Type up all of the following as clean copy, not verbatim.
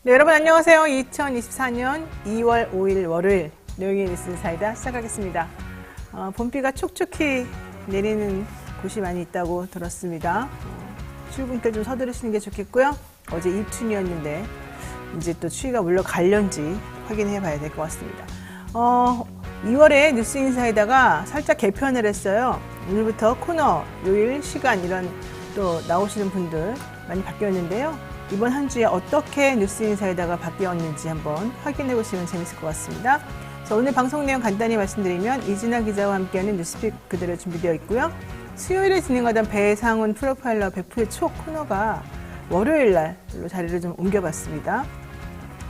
네, 여러분 안녕하세요. 2024년 2월 5일 월요일 노영희 뉴스 사이다 시작하겠습니다. 봄비가 촉촉히 내리는 곳이 많이 있다고 들었습니다. 출근길 좀 서두르시는 게 좋겠고요. 어제 입춘이었는데 이제 또 추위가 물러갈련지 확인해 봐야 될 것 같습니다. 2월에 뉴스 인사이다가 살짝 개편을 했어요. 오늘부터 코너, 요일, 시간 이런 또 나오시는 분들 많이 바뀌었는데요. 이번 한 주에 어떻게 뉴스 인사이다가 바뀌었는지 한번 확인해 보시면 재밌을 것 같습니다. 자, 오늘 방송 내용 간단히 말씀드리면 이진아 기자와 함께하는 뉴스픽 그대로 준비되어 있고요. 수요일에 진행하던 배상훈 프로파일러 100%의 초 코너가 월요일 날로 자리를 좀 옮겨봤습니다.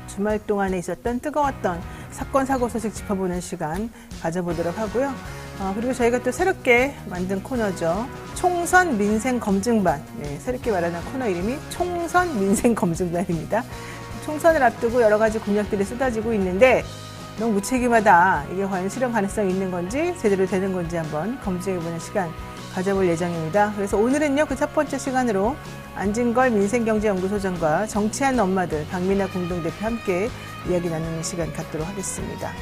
주말 동안에 있었던 뜨거웠던 사건, 사고 소식 짚어보는 시간 가져보도록 하고요. 그리고 저희가 또 새롭게 만든 코너죠. 총선 민생 검증반. 네, 새롭게 마련한 코너 이름이 총선 민생 검증반입니다. 총선을 앞두고 여러 가지 공약들이 쏟아지고 있는데 너무 무책임하다. 이게 과연 실현 가능성이 있는 건지 제대로 되는 건지 한번 검증해보는 시간 가져볼 예정입니다. 그래서 오늘은요, 그 첫 번째 시간으로 안진걸 민생경제연구소장과 정치하는 엄마들 박민아 공동대표 함께 이야기 나누는 시간 갖도록 하겠습니다.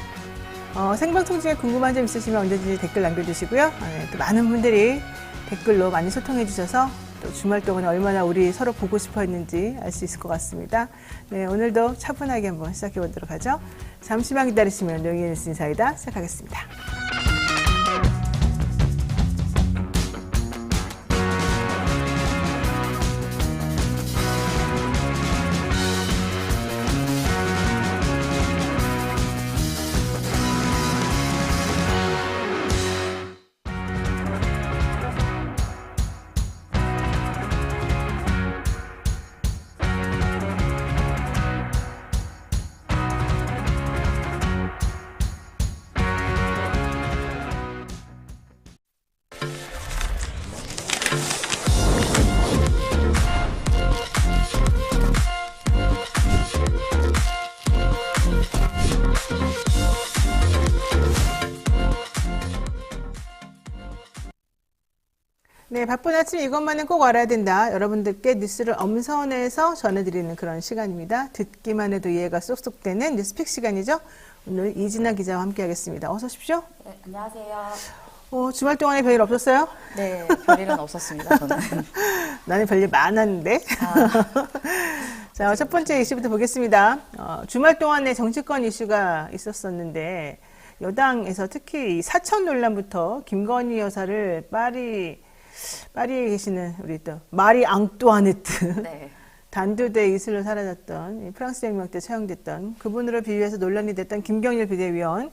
생방송 중에 궁금한 점 있으시면 언제든지 댓글 남겨주시고요. 또 많은 분들이 댓글로 많이 소통해 주셔서 또 주말 동안에 얼마나 우리 서로 보고 싶어 했는지 알 수 있을 것 같습니다. 네, 오늘도 차분하게 한번 시작해 보도록 하죠. 잠시만 기다리시면 노영희 뉴스 인사이다 시작하겠습니다. 네, 바쁜 아침 이것만은 꼭 알아야 된다. 여러분들께 뉴스를 엄선해서 전해드리는 그런 시간입니다. 듣기만 해도 이해가 쏙쏙 되는 뉴스픽 시간이죠. 오늘 이진아 기자와 함께하겠습니다. 어서 오십시오. 네, 안녕하세요. 주말 동안에 별일 없었어요? 네, 별일은 없었습니다, 저는. 나는 별일 많았는데. 자, 첫 번째 이슈부터 보겠습니다. 주말 동안에 정치권 이슈가 있었었는데 여당에서 특히 사천 논란부터 김건희 여사를 파리에 계시는 우리 또 마리 앙뚜아네트 네. 단두대 이슬로 사라졌던 프랑스 혁명 때 처형됐던 그분으로 비유해서 논란이 됐던 김경일 비대위원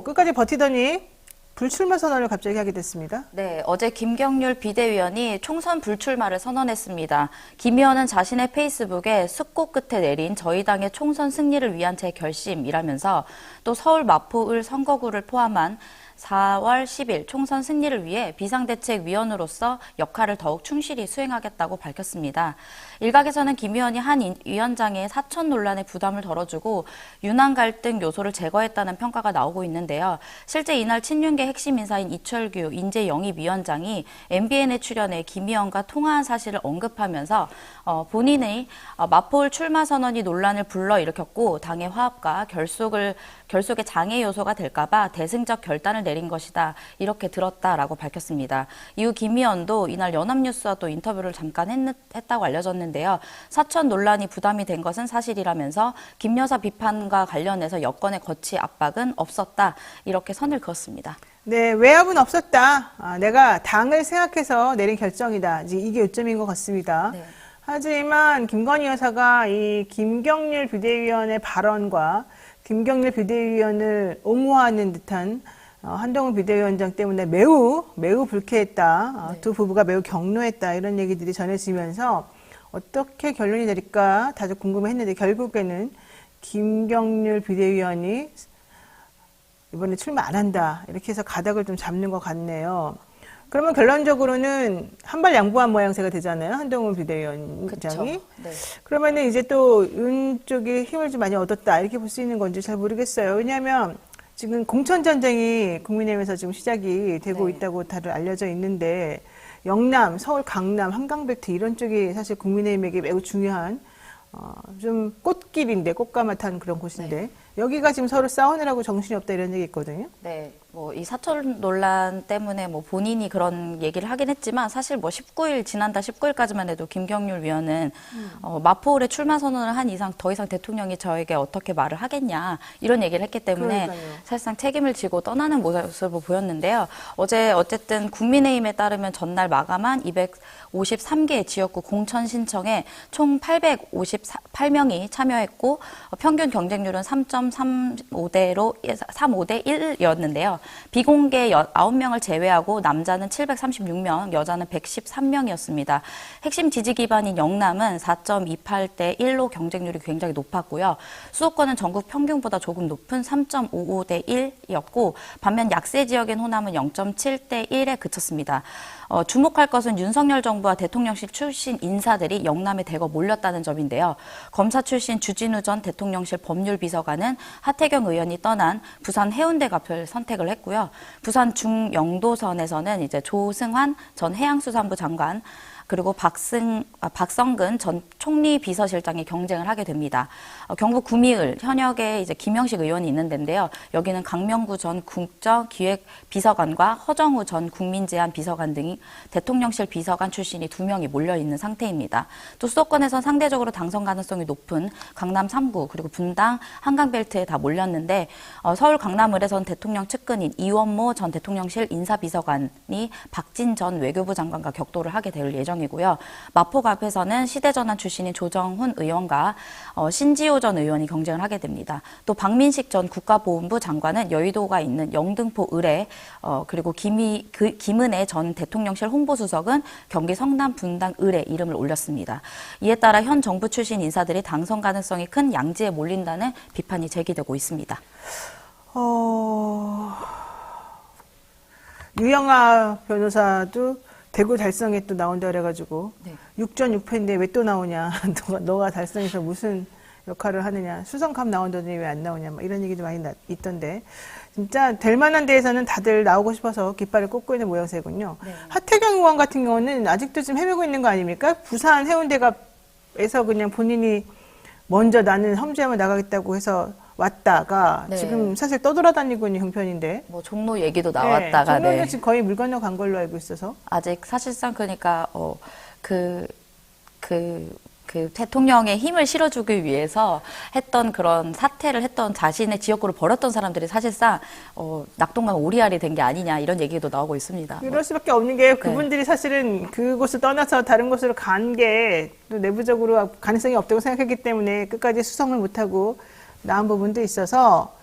끝까지 버티더니 불출마 선언을 갑자기 하게 됐습니다. 네, 어제 김경률 비대위원이 총선 불출마를 선언했습니다. 김 의원은 자신의 페이스북에 숙고 끝에 내린 저희 당의 총선 승리를 위한 제 결심이라면서 또 서울 마포을 선거구를 포함한 4월 10일 총선 승리를 위해 비상대책위원으로서 역할을 더욱 충실히 수행하겠다고 밝혔습니다. 일각에서는 김 의원이 한 위원장의 사천 논란의 부담을 덜어주고 윤한 갈등 요소를 제거했다는 평가가 나오고 있는데요. 실제 이날 친윤계 핵심 인사인 이철규 인재영입위원장이 MBN에 출연해 김 의원과 통화한 사실을 언급하면서 본인의 마포을 출마 선언이 논란을 불러일으켰고 당의 화합과 결속의 장애 요소가 될까봐 대승적 결단을 내린 것이다. 이렇게 들었다라고 밝혔습니다. 이후 김 의원도 이날 연합뉴스와 또 인터뷰를 잠깐 했다고 알려졌는데요. 사천 논란이 부담이 된 것은 사실이라면서 김 여사 비판과 관련해서 여권의 거취 압박은 없었다. 이렇게 선을 그었습니다. 네, 외압은 없었다. 내가 당을 생각해서 내린 결정이다. 이게 요점인 것 같습니다. 네. 하지만 김건희 여사가 이 김경률 비대위원의 발언과 김경률 비대위원을 옹호하는 듯한 한동훈 비대위원장 때문에 매우 불쾌했다. 네. 두 부부가 매우 격노했다. 이런 얘기들이 전해지면서 어떻게 결론이 내릴까 다들 궁금했는데 결국에는 김경률 비대위원이 이번에 출마 안 한다. 이렇게 해서 가닥을 좀 잡는 것 같네요. 그러면 결론적으로는 한발 양보한 모양새가 되잖아요. 한동훈 비대위원장이. 네. 그러면은 이제 또 윤 쪽이 힘을 좀 많이 얻었다. 이렇게 볼 수 있는 건지 잘 모르겠어요. 왜냐하면 지금 공천전쟁이 국민의힘에서 지금 시작이 되고 있다고 다들 알려져 있는데 영남, 서울, 강남, 한강벨트 이런 쪽이 사실 국민의힘에게 매우 중요한 좀 꽃길인데 꽃가마탄 그런 곳인데 여기가 지금 서로 싸우느라고 정신이 없다 이런 얘기 있거든요. 네, 뭐 이 사철 논란 때문에 뭐 본인이 그런 얘기를 하긴 했지만 사실 뭐 19일 지난달 19일까지만 해도 김경률 위원은 마포울에 출마 선언을 한 이상 더 이상 대통령이 저에게 어떻게 말을 하겠냐 이런 얘기를 했기 때문에 그러니까요. 사실상 책임을 지고 떠나는 모습을 보였는데요. 어제 어쨌든 국민의힘에 따르면 전날 마감한 253개 지역구 공천 신청에 총 858명이 참여했고 평균 경쟁률은 3.35대 1이었는데요. 비공개 9명을 제외하고 남자는 736명, 여자는 113명이었습니다. 핵심 지지 기반인 영남은 4.28대 1로 경쟁률이 굉장히 높았고요. 수도권은 전국 평균보다 조금 높은 3.55대 1이었고 반면 약세 지역인 호남은 0.7대 1에 그쳤습니다. 주목할 것은 윤석열 정부와 대통령실 출신 인사들이 영남에 대거 몰렸다는 점인데요. 검사 출신 주진우 전 대통령실 법률비서관은 하태경 의원이 떠난 부산 해운대 가표를 선택을 했고요. 부산 중영도선에서는 이제 조승환 전 해양수산부 장관 그리고 박성근 전 총리 비서실장이 경쟁을 하게 됩니다. 경북 구미을 현역에 이제 김영식 의원이 있는 데인데요. 여기는 강명구 전 국정기획비서관과 허정우 전 국민제안 비서관 등이 대통령실 비서관 출신이 2명이 몰려 있는 상태입니다. 또 수도권에선 상대적으로 당선 가능성이 높은 강남 3구 그리고 분당 한강벨트에 다 몰렸는데 서울 강남을에선 대통령 측근인 이원모 전 대통령실 인사비서관이 박진 전 외교부 장관과 격돌을 하게 될 예정입니다. 이고요. 마포구 앞에서는 시대전환 출신인 조정훈 의원과 신지호 전 의원이 경쟁을 하게 됩니다. 또 박민식 전 국가보훈부 장관은 여의도가 있는 영등포 을에 그리고 김은혜 전 대통령실 홍보수석은 경기 성남 분당 을에 이름을 올렸습니다. 이에 따라 현 정부 출신 인사들이 당선 가능성이 큰 양지에 몰린다는 비판이 제기되고 있습니다. 유영아 변호사도 대구 달성에 또 나온다 그래가지고 6전 6패인데 왜 또 나오냐. 너가 달성에서 무슨 역할을 하느냐. 수성감 나온다더니 왜 안 나오냐. 막 이런 얘기도 많이 있던데 진짜 될 만한 데에서는 다들 나오고 싶어서 깃발을 꽂고 있는 모양새군요. 네. 하태경 의원 같은 경우는 아직도 좀 헤매고 있는 거 아닙니까? 부산 해운대갑에서 그냥 본인이 먼저 나는 험지하면 나가겠다고 해서 왔다가 지금 사실 떠돌아다니고 있는 형편인데 뭐 종로 얘기도 나왔다가 종로는 지금 거의 물 건너 간 걸로 알고 있어서 아직 사실상 그러니까 대통령의 힘을 실어주기 위해서 했던 그런 사태를 했던 자신의 지역구를 버렸던 사람들이 사실상 낙동강 오리알이 된 게 아니냐 이런 얘기도 나오고 있습니다. 그럴 수밖에 없는 게 그분들이 사실은 그곳을 떠나서 다른 곳으로 간 게 또 내부적으로 가능성이 없다고 생각했기 때문에 끝까지 수성을 못하고 나온 부분도 있어서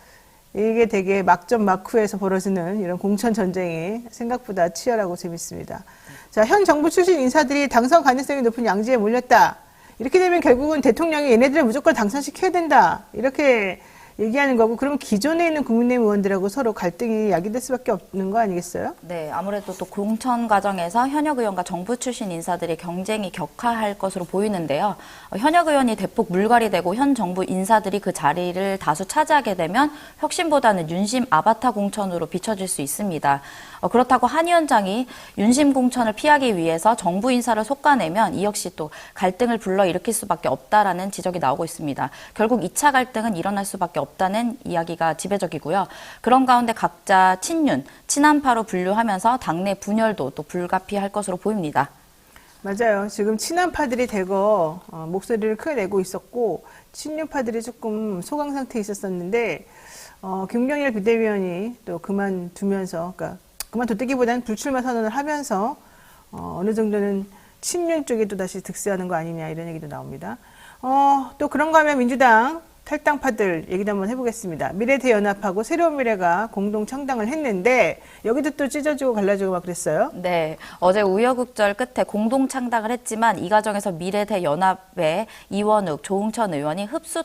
이게 되게 막전 막후에서 벌어지는 이런 공천 전쟁이 생각보다 치열하고 재밌습니다. 자, 현 정부 출신 인사들이 당선 가능성이 높은 양지에 몰렸다. 이렇게 되면 결국은 대통령이 얘네들을 무조건 당선시켜야 된다. 이렇게 얘기하는 거고 그러면 기존에 있는 국민의힘 의원들하고 서로 갈등이 야기될 수밖에 없는 거 아니겠어요? 네, 아무래도 또 공천 과정에서 현역 의원과 정부 출신 인사들의 경쟁이 격화할 것으로 보이는데요. 현역 의원이 대폭 물갈이 되고 현 정부 인사들이 그 자리를 다수 차지하게 되면 혁신보다는 윤심 아바타 공천으로 비춰질 수 있습니다. 그렇다고 한 위원장이 윤심 공천을 피하기 위해서 정부 인사를 솎아내면 이 역시 또 갈등을 불러일으킬 수밖에 없다라는 지적이 나오고 있습니다. 결국 2차 갈등은 일어날 수밖에 없다는 이야기가 지배적이고요. 그런 가운데 각자 친윤, 친한파로 분류하면서 당내 분열도 또 불가피할 것으로 보입니다. 맞아요. 지금 친한파들이 대거 목소리를 크게 내고 있었고 친윤파들이 조금 소강 상태에 있었었는데 김경일 비대위원이 또 그만두면서 그러니까 그만뒀다기보다는 불출마 선언을 하면서 어느 정도는 친윤 쪽에 또 다시 득세하는 거 아니냐 이런 얘기도 나옵니다. 또 그런가 하면 민주당 탈당파들 얘기도 한번 해보겠습니다. 미래대연합하고 새로운 미래가 공동 창당을 했는데 여기도 또 찢어지고 갈라지고 막 그랬어요. 네, 어제 우여곡절 끝에 공동 창당을 했지만 이 과정에서 미래대연합의 이원욱, 조응천 의원이 흡수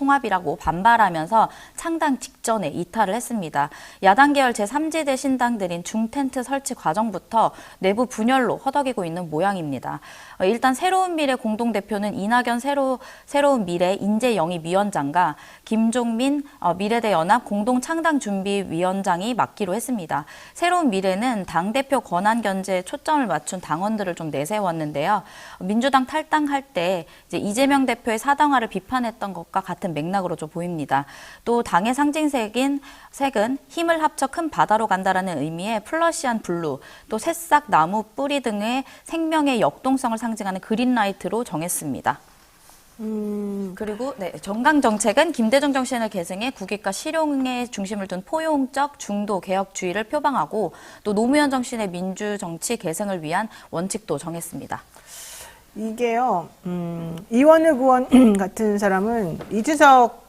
통합이라고 반발하면서 창당 직전에 이탈을 했습니다. 야당 계열 제3지대 신당들인 중텐트 설치 과정부터 내부 분열로 허덕이고 있는 모양입니다. 일단 새로운 미래 공동대표는 이낙연 새로운 미래 인재영입위원장과 김종민 미래대연합 공동창당준비위원장이 맡기로 했습니다. 새로운 미래는 당대표 권한 견제에 초점을 맞춘 당원들을 좀 내세웠는데요. 민주당 탈당할 때 이제 이재명 대표의 사당화를 비판했던 것과 같은 맥락으로 좀 보입니다. 또 당의 상징색은 힘을 합쳐 큰 바다로 간다라는 의미의 플러시안 블루, 또 새싹, 나무, 뿌리 등의 생명의 역동성을 상징하는 그린라이트로 정했습니다. 그리고 정강 정책은 김대중 정신을 계승해 국익과 실용에 중심을 둔 포용적 중도 개혁주의를 표방하고 또 노무현 정신의 민주 정치 계승을 위한 원칙도 정했습니다. 이게요, 이원흑 의원 같은 사람은 이준석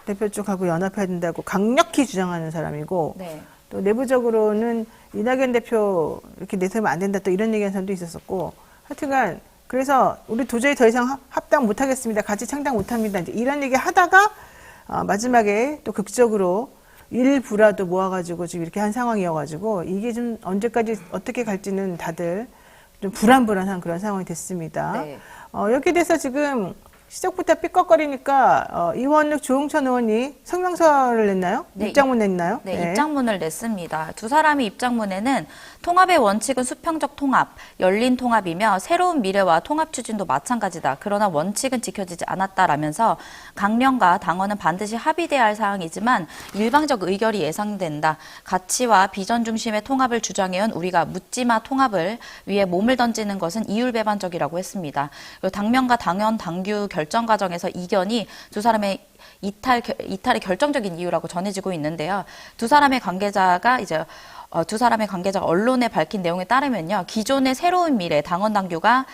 대표 쪽하고 연합해야 된다고 강력히 주장하는 사람이고, 네. 또 내부적으로는 이낙연 대표 이렇게 내세우면 안 된다 또 이런 얘기하는 사람도 있었었고, 하여튼간 그래서 우리 도저히 더 이상 합당 못하겠습니다. 같이 창당 못합니다. 이제 이런 얘기 하다가 마지막에 또 극적으로 일부라도 모아가지고 지금 이렇게 한 상황이어가지고 이게 좀 언제까지 어떻게 갈지는 다들 좀 불안불안한 그런 상황이 됐습니다. 네. 여기에 대해서 지금 시작부터 삐걱거리니까 이원흑 조응천 의원이 성명서를 냈나요? 네, 입장문 냈나요? 네, 입장문을 냈습니다. 두 사람의 입장문에는 통합의 원칙은 수평적 통합, 열린 통합이며 새로운 미래와 통합 추진도 마찬가지다. 그러나 원칙은 지켜지지 않았다라면서 강령과 당원은 반드시 합의돼야 할 사항이지만 일방적 의결이 예상된다. 가치와 비전 중심의 통합을 주장해온 우리가 묻지마 통합을 위해 몸을 던지는 것은 이율배반적이라고 했습니다. 당명과 당원, 당규 결정 과정에서 이견이 두 사람의 이탈의 결정적인 이유라고 전해지고 있는데요. 두 사람의 관계자가 언론에 밝힌 내용에 따르면요. 기존의 새로운 미래 당원 당규가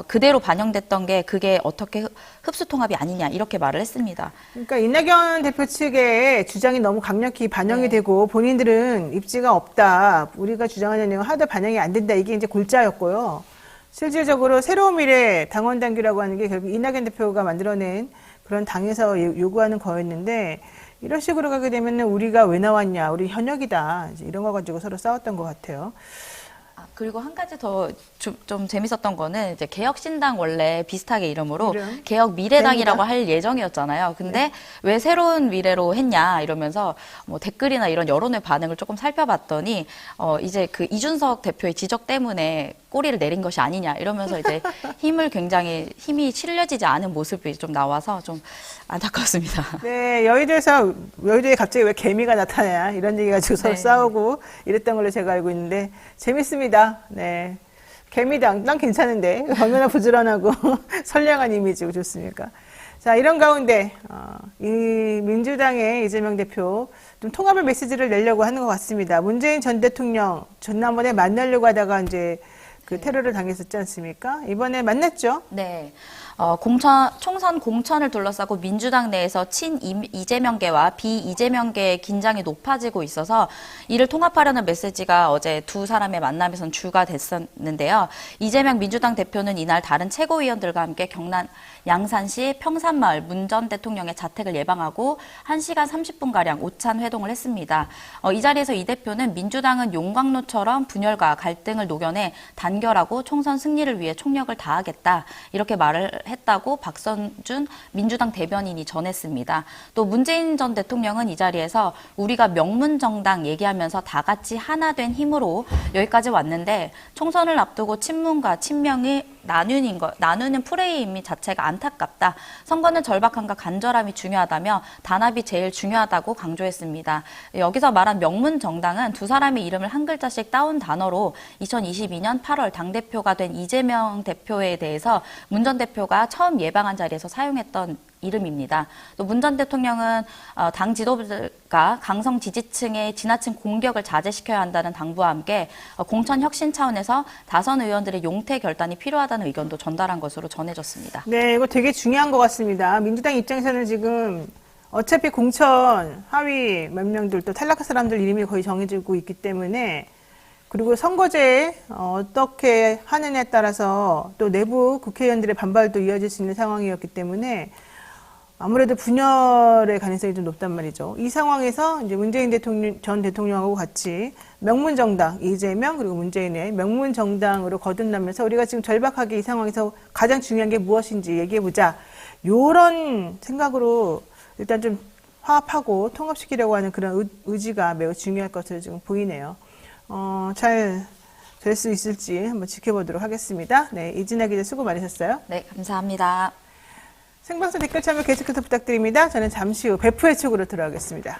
그대로 반영됐던 게 그게 어떻게 흡수 통합이 아니냐 이렇게 말을 했습니다. 그러니까 이낙연 대표 측의 주장이 너무 강력히 반영이 네. 되고 본인들은 입지가 없다. 우리가 주장하는 내용 하나도 반영이 안 된다. 이게 이제 골자였고요. 실질적으로 새로운 미래 당원 당규라고 하는 게 결국 이낙연 대표가 만들어낸 그런 당에서 요구하는 거였는데 이런 식으로 가게 되면 우리가 왜 나왔냐, 우리 현역이다. 이제 이런 거 가지고 서로 싸웠던 것 같아요. 그리고 한 가지 더 좀 재밌었던 거는 이제 개혁신당 원래 비슷하게 이름으로 개혁미래당이라고 할 예정이었잖아요. 근데 왜 새로운 미래로 했냐 이러면서 뭐 댓글이나 이런 여론의 반응을 조금 살펴봤더니 이제 그 이준석 대표의 지적 때문에 꼬리를 내린 것이 아니냐 이러면서 이제 힘이 실려지지 않은 모습이 좀 나와서 좀 안타깝습니다. 네, 여의도에 갑자기 왜 개미가 나타나냐 이런 얘기 가지고 서로 싸우고 이랬던 걸로 제가 알고 있는데 재밌습니다. 네. 개미당, 난 괜찮은데. 얼마나 부지런하고 선량한 이미지고 좋습니까? 자, 이런 가운데, 이 민주당의 이재명 대표 좀 통합의 메시지를 내려고 하는 것 같습니다. 문재인 전 대통령 지난번에 만나려고 하다가 이제 그 테러를 당했었지 않습니까? 이번에 만났죠? 네. 총선 공천을 둘러싸고 민주당 내에서 친 이재명계와 비이재명계의 긴장이 높아지고 있어서 이를 통합하려는 메시지가 어제 두 사람의 만남에선 주가 됐었는데요. 이재명 민주당 대표는 이날 다른 최고위원들과 함께 경남 양산시 평산마을 문 전 대통령의 자택을 예방하고 1시간 30분가량 오찬 회동을 했습니다. 이 자리에서 이 대표는 민주당은 용광로처럼 분열과 갈등을 녹여내 단결하고 총선 승리를 위해 총력을 다하겠다. 이렇게 말을 했다고 박선준 민주당 대변인이 전했습니다. 또 문재인 전 대통령은 이 자리에서 우리가 명문정당 얘기하면서 다 같이 하나 된 힘으로 여기까지 왔는데 총선을 앞두고 친문과 친명이 나누는 프레임 자체가 안타깝다. 선거는 절박함과 간절함이 중요하다며 단합이 제일 중요하다고 강조했습니다. 여기서 말한 명문정당은 두 사람의 이름을 한 글자씩 따온 단어로 2022년 8월 당대표가 된 이재명 대표에 대해서 문 전 대표가 처음 예방한 자리에서 사용했던 이름입니다. 또 문 전 대통령은 당 지도부가 강성 지지층의 지나친 공격을 자제시켜야 한다는 당부와 함께 공천 혁신 차원에서 다선 의원들의 용퇴 결단이 필요하다는 의견도 전달한 것으로 전해졌습니다. 네, 이거 되게 중요한 것 같습니다. 민주당 입장에서는 지금 어차피 공천 하위 몇 명들 또 탈락한 사람들 이름이 거의 정해지고 있기 때문에 그리고 선거제 어떻게 하느냐에 따라서 또 내부 국회의원들의 반발도 이어질 수 있는 상황이었기 때문에 아무래도 분열의 가능성이 좀 높단 말이죠. 이 상황에서 이제 문재인 전 대통령하고 같이 명문정당, 이재명 그리고 문재인의 명문정당으로 거듭나면서 우리가 지금 절박하게 이 상황에서 가장 중요한 게 무엇인지 얘기해보자. 요런 생각으로 일단 좀 화합하고 통합시키려고 하는 그런 의지가 매우 중요할 것으로 지금 보이네요. 잘 될 수 있을지 한번 지켜보도록 하겠습니다. 네, 이진아 기자 수고 많으셨어요. 네, 감사합니다. 생방송 댓글 참여 계속해서 부탁드립니다. 저는 잠시 후 배프의 축으로 들어가겠습니다.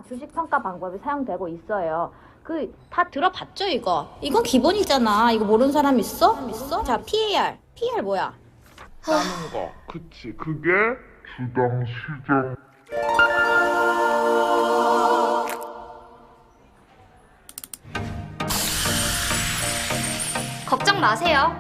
주식 평가 방법이 사용되고 있어요. 다 들어봤죠, 이거? 이건 기본이잖아. 이거 모르는 사람 있어? 자, PAR. PAR 뭐야? 따는 거. 그치. 그게 주당 시장. 걱정 마세요.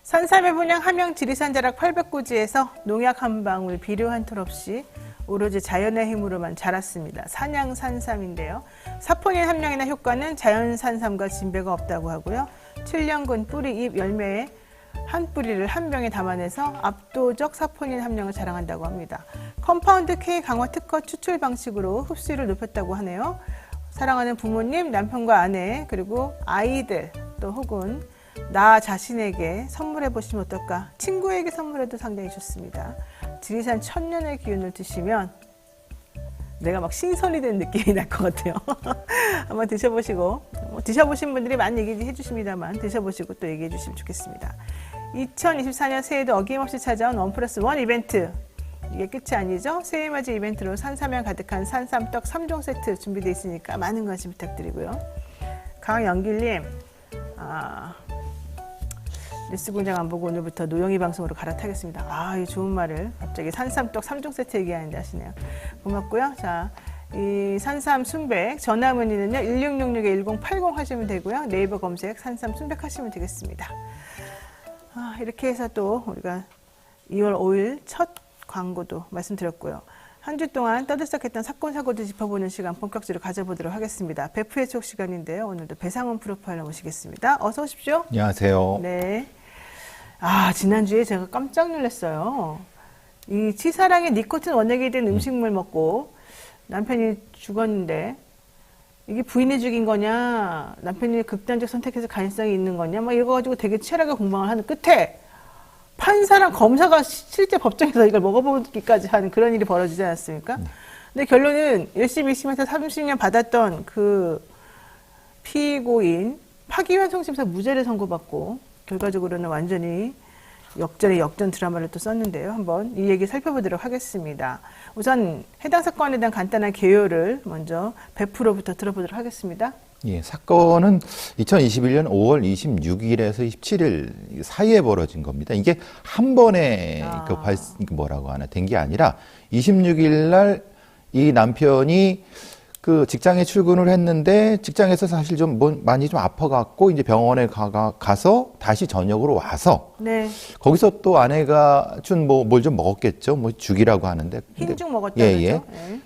산삼의 분양 함양 지리산 자락 800고지에서 농약 한 방울 비료 한 톨 없이 오로지 자연의 힘으로만 자랐습니다. 산양 산삼인데요. 사포닌 함량이나 효과는 자연 산삼과 진배가 없다고 하고요. 7년근 뿌리, 잎, 열매의 한 뿌리를 한 병에 담아내서 압도적 사포닌 함량을 자랑한다고 합니다. 컴파운드 K 강화 특허 추출 방식으로 흡수율을 높였다고 하네요. 사랑하는 부모님, 남편과 아내, 그리고 아이들 또 혹은 나 자신에게 선물해 보시면 어떨까? 친구에게 선물해도 상당히 좋습니다. 지리산 천년의 기운을 드시면 내가 막 신선이 된 느낌이 날 것 같아요. 한번 드셔보시고, 드셔보신 분들이 많이 얘기해 주십니다만 드셔보시고 또 얘기해 주시면 좋겠습니다. 2024년 새해도 어김없이 찾아온 1+1 이벤트. 이게 끝이 아니죠. 새해 맞이 이벤트로 산삼향 가득한 산삼떡 3종 세트 준비되어 있으니까 많은 관심 부탁드리고요. 강영길님, 뉴스공장 안 보고 오늘부터 노영희 방송으로 갈아타겠습니다. 이 좋은 말을 갑자기 산삼떡 3종 세트 얘기하는데 하시네요. 고맙고요. 자, 이 산삼 순백 전화 문의는요 1666-1080 하시면 되고요. 네이버 검색 산삼 순백 하시면 되겠습니다. 이렇게 해서 또 우리가 2월 5일 첫 광고도 말씀드렸고요. 한 주 동안 떠들썩했던 사건 사고도 짚어보는 시간 본격적으로 가져보도록 하겠습니다. 배프의 촉 시간인데요. 오늘도 배상훈 프로파일러 모시겠습니다. 어서 오십시오. 안녕하세요. 네. 지난주에 제가 깜짝 놀랐어요. 이 치사량의 니코틴 원액이 된 음식물 먹고 남편이 죽었는데 이게 부인이 죽인 거냐, 남편이 극단적 선택해서 가능성이 있는 거냐, 막 이거 가지고 되게 치열하게 공방을 하는 끝에 판사랑 검사가 실제 법정에서 이걸 먹어보기까지 하는 그런 일이 벌어지지 않았습니까? 근데 결론은 1심, 2심에서 30년 받았던 그 피고인 파기환송심에서 무죄를 선고받고 결과적으로는 완전히 역전의 역전 드라마를 또 썼는데요. 한번 이 얘기 살펴보도록 하겠습니다. 우선 해당 사건에 대한 간단한 개요를 먼저 배프로부터 들어보도록 하겠습니다. 예, 사건은 2021년 5월 26일에서 27일 사이에 벌어진 겁니다. 이게 한 번에 된 게 아니라 26일 날 이 남편이 그 직장에 출근을 했는데 직장에서 사실 좀 많이 좀 아파갖고 이제 병원에 가서 다시 저녁으로 와서 네. 거기서 또 아내가 준 뭘 좀 먹었겠죠. 뭐 죽이라고 하는데. 흰죽 먹었다고 예. 하죠. 네.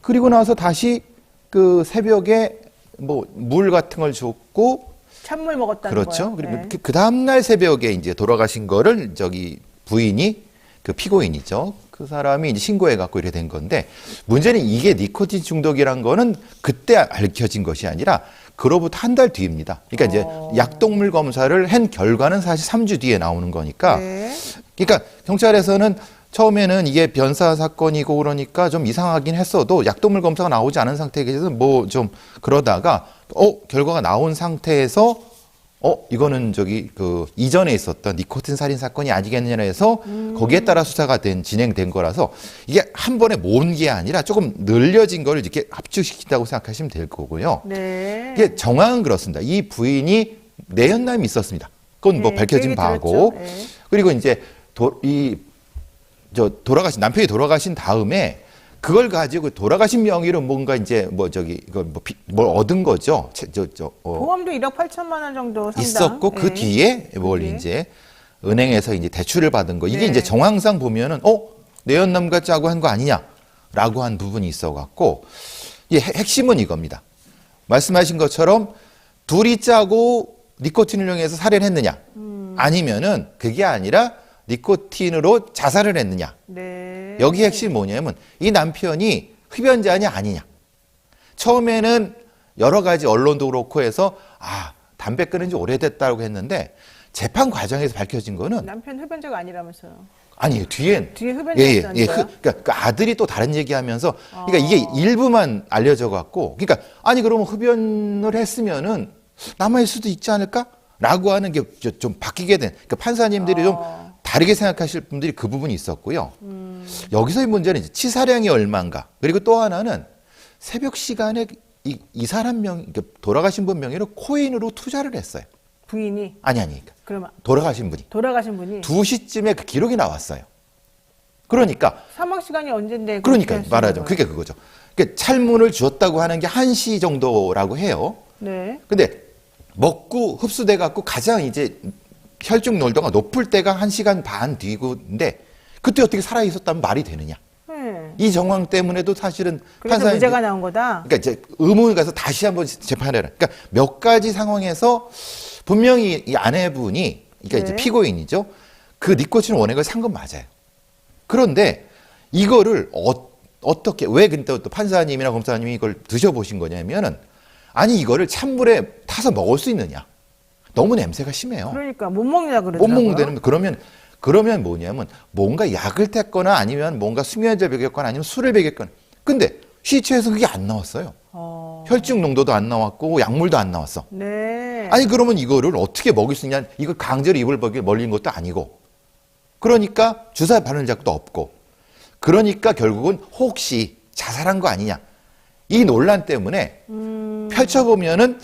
그리고 나서 다시 그 새벽에 물 같은 걸 줬고 찬물 먹었다는 그렇죠. 거예요. 그리고 네. 그 다음날 새벽에 이제 돌아가신 거를 부인이 그 피고인이죠. 그 사람이 이제 신고해 갖고 이렇게 된 건데 문제는 이게 니코틴 중독이란 거는 그때 밝혀진 것이 아니라 그로부터 한 달 뒤입니다. 그러니까 이제 약동물 검사를 한 결과는 사실 3주 뒤에 나오는 거니까 네. 그러니까 경찰에서는 처음에는 이게 변사 사건이고 그러니까 좀 이상하긴 했어도 약동물 검사가 나오지 않은 상태에서 뭐 좀 그러다가 결과가 나온 상태에서 이거는 그 이전에 있었던 니코틴 살인 사건이 아니겠느냐 해서 거기에 따라 수사가 진행된 거라서 이게 한 번에 모은 게 아니라 조금 늘려진 거를 이렇게 합축시킨다고 생각하시면 될 거고요. 네. 이게 정황은 그렇습니다. 이 부인이 내연남이 있었습니다. 그건 뭐 네, 밝혀진 그 얘기 바고. 들었죠. 네. 그리고 이제 남편이 돌아가신 다음에 그걸 가지고 돌아가신 명의로 뭔가 이제 뭘 얻은 거죠. 보험도 1억 8천만 원 정도 상당. 있었고 그 네. 뒤에 뭘 네. 이제 은행에서 이제 대출을 받은 거. 이게 네. 이제 정황상 보면은 내연남과 짜고 한 거 아니냐라고 한 부분이 있어 갖고 이 핵심은 이겁니다. 말씀하신 것처럼 둘이 짜고 니코틴을 이용해서 살해를 했느냐? 아니면은 그게 아니라 니코틴으로 자살을 했느냐? 네. 여기 핵심이 뭐냐면 이 남편이 흡연자냐 아니냐. 처음에는 여러 가지 언론도 그렇고 해서 담배 끊은 지 오래됐다고 했는데 재판 과정에서 밝혀진 거는 남편 흡연자가 아니라면서요. 아니에요. 뒤에 흡연자였다는 거야? 그러니까 그 아들이 또 다른 얘기하면서 그러니까 이게 일부만 알려져 갖고 그러니까 그러면 흡연을 했으면은 남아있을 수도 있지 않을까라고 하는 게 좀 바뀌게 된 그러니까 판사님들이 좀 다르게 생각하실 분들이 그 부분이 있었고요. 여기서의 문제는 이제 치사량이 얼마인가. 그리고 또 하나는 새벽 시간에 이 사람 그러니까 돌아가신 분 명의로 코인으로 투자를 했어요. 부인이? 그러니까 그러면 돌아가신 분이. 2시쯤에 그 기록이 나왔어요. 그러니까 사망 시간이 언젠데? 그러니까 말하죠. 그게 그거죠. 그러니까 찰문을 주었다고 하는 게 1시 정도라고 해요. 네. 근데 먹고 흡수돼 갖고 가장 이제 혈중 농도가 높을 때가 1시간 반 뒤인데 그때 어떻게 살아 있었다면 말이 되느냐? 네. 이 정황 때문에도 사실은 그래서 판사님 무죄가 나온 거다. 그러니까 이제 의문을 가서 다시 한번 재판을 해라. 그러니까 몇 가지 상황에서 분명히 이 아내분이 그러니까 이제 네. 피고인이죠. 그 니코틴 원액을 산 건 맞아요. 그런데 이거를 어떻게 왜 근데 또 판사님이나 검사님이 이걸 드셔보신 거냐면은 이거를 찬물에 타서 먹을 수 있느냐? 너무 냄새가 심해요. 그러니까 못 먹는다 못 그러더라고요. 먹는다는 그러면 뭐냐면 뭔가 약을 탔거나 아니면 뭔가 수면제를 먹였거나 아니면 술을 먹였거나. 근데 시체에서 그게 안 나왔어요. 혈중 농도도 안 나왔고 약물도 안 나왔어. 네. 그러면 이거를 어떻게 먹일 수 있냐? 이거 강제로 입을 벌린 것도 아니고. 그러니까 주사 바르는 약도 없고. 그러니까 결국은 혹시 자살한 거 아니냐? 이 논란 때문에 펼쳐보면은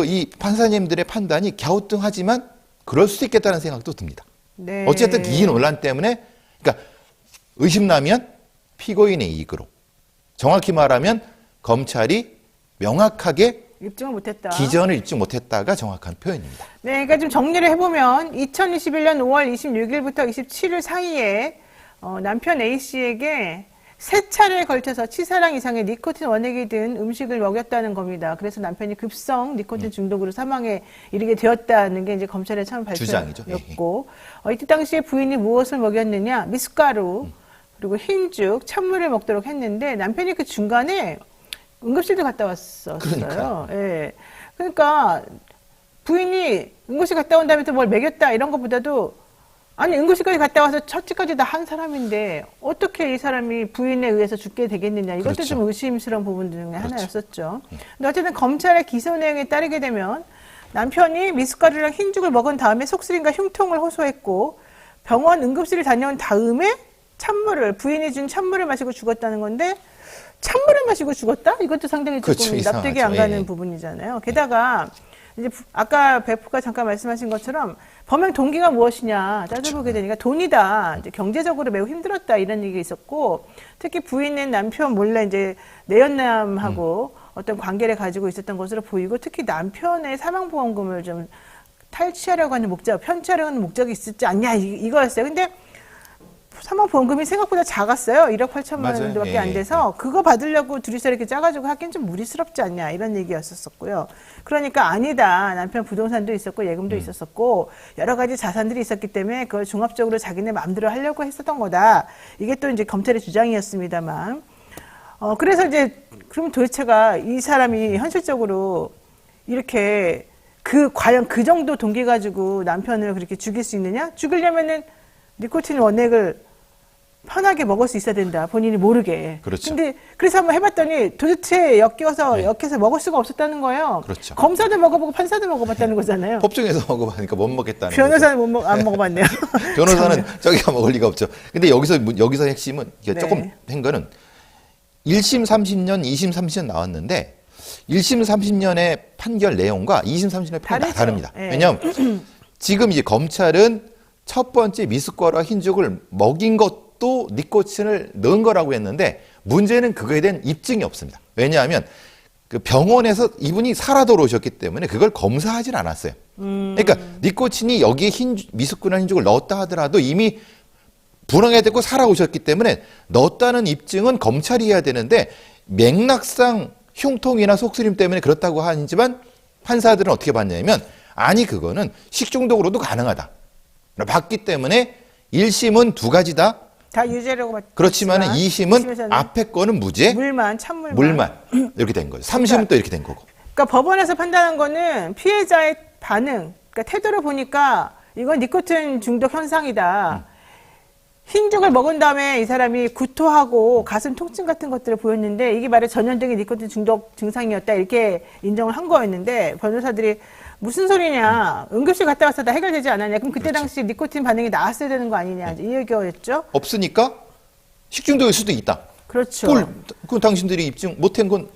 이 판사님들의 판단이 갸우뚱하지만 그럴 수도 있겠다는 생각도 듭니다. 네. 어쨌든 이 논란 때문에 그러니까 의심나면 피고인의 이익으로 정확히 말하면 검찰이 명확하게 입증을 못했다. 기전을 입증 못했다가 정확한 표현입니다. 네, 그러니까 좀 정리를 해보면 2021년 5월 26일부터 27일 사이에 남편 A 씨에게 3차례에 걸쳐서 치사량 이상의 니코틴 원액이 든 음식을 먹였다는 겁니다. 그래서 남편이 급성 니코틴 중독으로 사망에 이르게 되었다는 게 이제 검찰의 처음 주장이죠. 발표였고, 이때 당시에 부인이 무엇을 먹였느냐? 미숫가루, 그리고 흰죽, 찬물을 먹도록 했는데 남편이 그 중간에 응급실도 갔다 왔었어요. 그러니까요. 예. 그러니까 부인이 응급실 갔다 온 다음에 또 뭘 먹였다 이런 것보다도 응급실까지 갔다 와서 처치까지 다 한 사람인데 어떻게 이 사람이 부인에 의해서 죽게 되겠느냐. 이것도 그렇죠. 좀 의심스러운 부분 중에 그렇죠. 하나였었죠. 근데 어쨌든 검찰의 기소 내용에 따르게 되면 남편이 미숫가루랑 흰죽을 먹은 다음에 속쓰림과 흉통을 호소했고 병원 응급실을 다녀온 다음에 부인이 준 찬물을 마시고 죽었다는 건데 찬물을 마시고 죽었다? 이것도 상당히 조금 그렇죠, 납득이 이상하죠. 안 가는 예. 부분이잖아요. 게다가 이제 아까 베프가 잠깐 말씀하신 것처럼 범행 동기가 무엇이냐 따져보게 되니까 돈이다. 이제 경제적으로 매우 힘들었다 이런 얘기가 있었고 특히 부인은 남편 몰래 이제 내연남하고 어떤 관계를 가지고 있었던 것으로 보이고 특히 남편의 사망보험금을 좀 탈취하려고 하는 편취하려고 하는 목적이 있었지 않냐 이거였어요. 근데 사망보험금이 생각보다 작았어요. 1억 8천만 원 맞아요. 정도밖에 예, 안 예, 돼서 그거 받으려고 둘이서 이렇게 짜가지고 하기엔 좀 무리스럽지 않냐 이런 얘기였었고요. 그러니까 아니다. 남편 부동산도 있었고 예금도 있었었고 여러 가지 자산들이 있었기 때문에 그걸 종합적으로 자기네 마음대로 하려고 했었던 거다. 이게 또 이제 검찰의 주장이었습니다만. 그래서 이제 그럼 도대체가 이 사람이 현실적으로 이렇게 과연 그 정도 동기 가지고 남편을 그렇게 죽일 수 있느냐? 죽이려면은 니코틴 원액을 편하게 먹을 수 있어야 된다. 본인이 모르게. 그렇죠. 근데 그래서 한번 해봤더니 도대체 역해서 먹을 수가 없었다는 거예요. 그렇죠. 검사도 먹어보고 판사도 먹어봤다는 거잖아요. 법정에서 먹어보니까 못 먹겠다는 변호사는 안 먹어봤네요. 변호사는 저기가 먹을 리가 없죠. 근데 여기서 핵심은 이게 네. 조금 한 거는 1심 30년, 2심 30년 나왔는데 1심 30년의 판결 내용과 2심 30년의 판결이 다릅니다. 네. 왜냐하면 지금 이제 검찰은 첫 번째 미숫가루와 흰죽을 먹인 것도 니코틴을 넣은 거라고 했는데 문제는 그거에 대한 입증이 없습니다. 왜냐하면 그 병원에서 이분이 살아 돌아오셨기 때문에 그걸 검사하진 않았어요. 그러니까 니코틴이 여기에 미숫가루나 흰죽을 넣었다 하더라도 이미 분황해됐고 살아오셨기 때문에 넣었다는 입증은 검찰이 해야 되는데 맥락상 흉통이나 속쓰림 때문에 그렇다고 하지만 판사들은 어떻게 봤냐면 아니 그거는 식중독으로도 가능하다. 봤기 때문에 1심은 두 가지다. 다 유죄라고 봤지만 그렇지만 2심은 앞에 거는 무죄, 찬물만. 물만 이렇게 된 거죠. 3심은 또 이렇게 된 거고. 그러니까 법원에서 판단한 거는 피해자의 반응, 그러니까 태도를 보니까 이건 니코틴 중독 현상이다. 흰죽을 먹은 다음에 이 사람이 구토하고 가슴 통증 같은 것들을 보였는데 이게 말해 전형적인 니코틴 중독 증상이었다 이렇게 인정을 한 거였는데 변호사들이 무슨 소리냐 응급실 갔다 와서 다 해결되지 않았냐 그럼 그때 당시 니코틴 반응이 나왔어야 되는 거 아니냐 이 얘기였죠. 없으니까 식중독일 수도 있다. 그렇죠. 그건 당신들이 입증 못한 건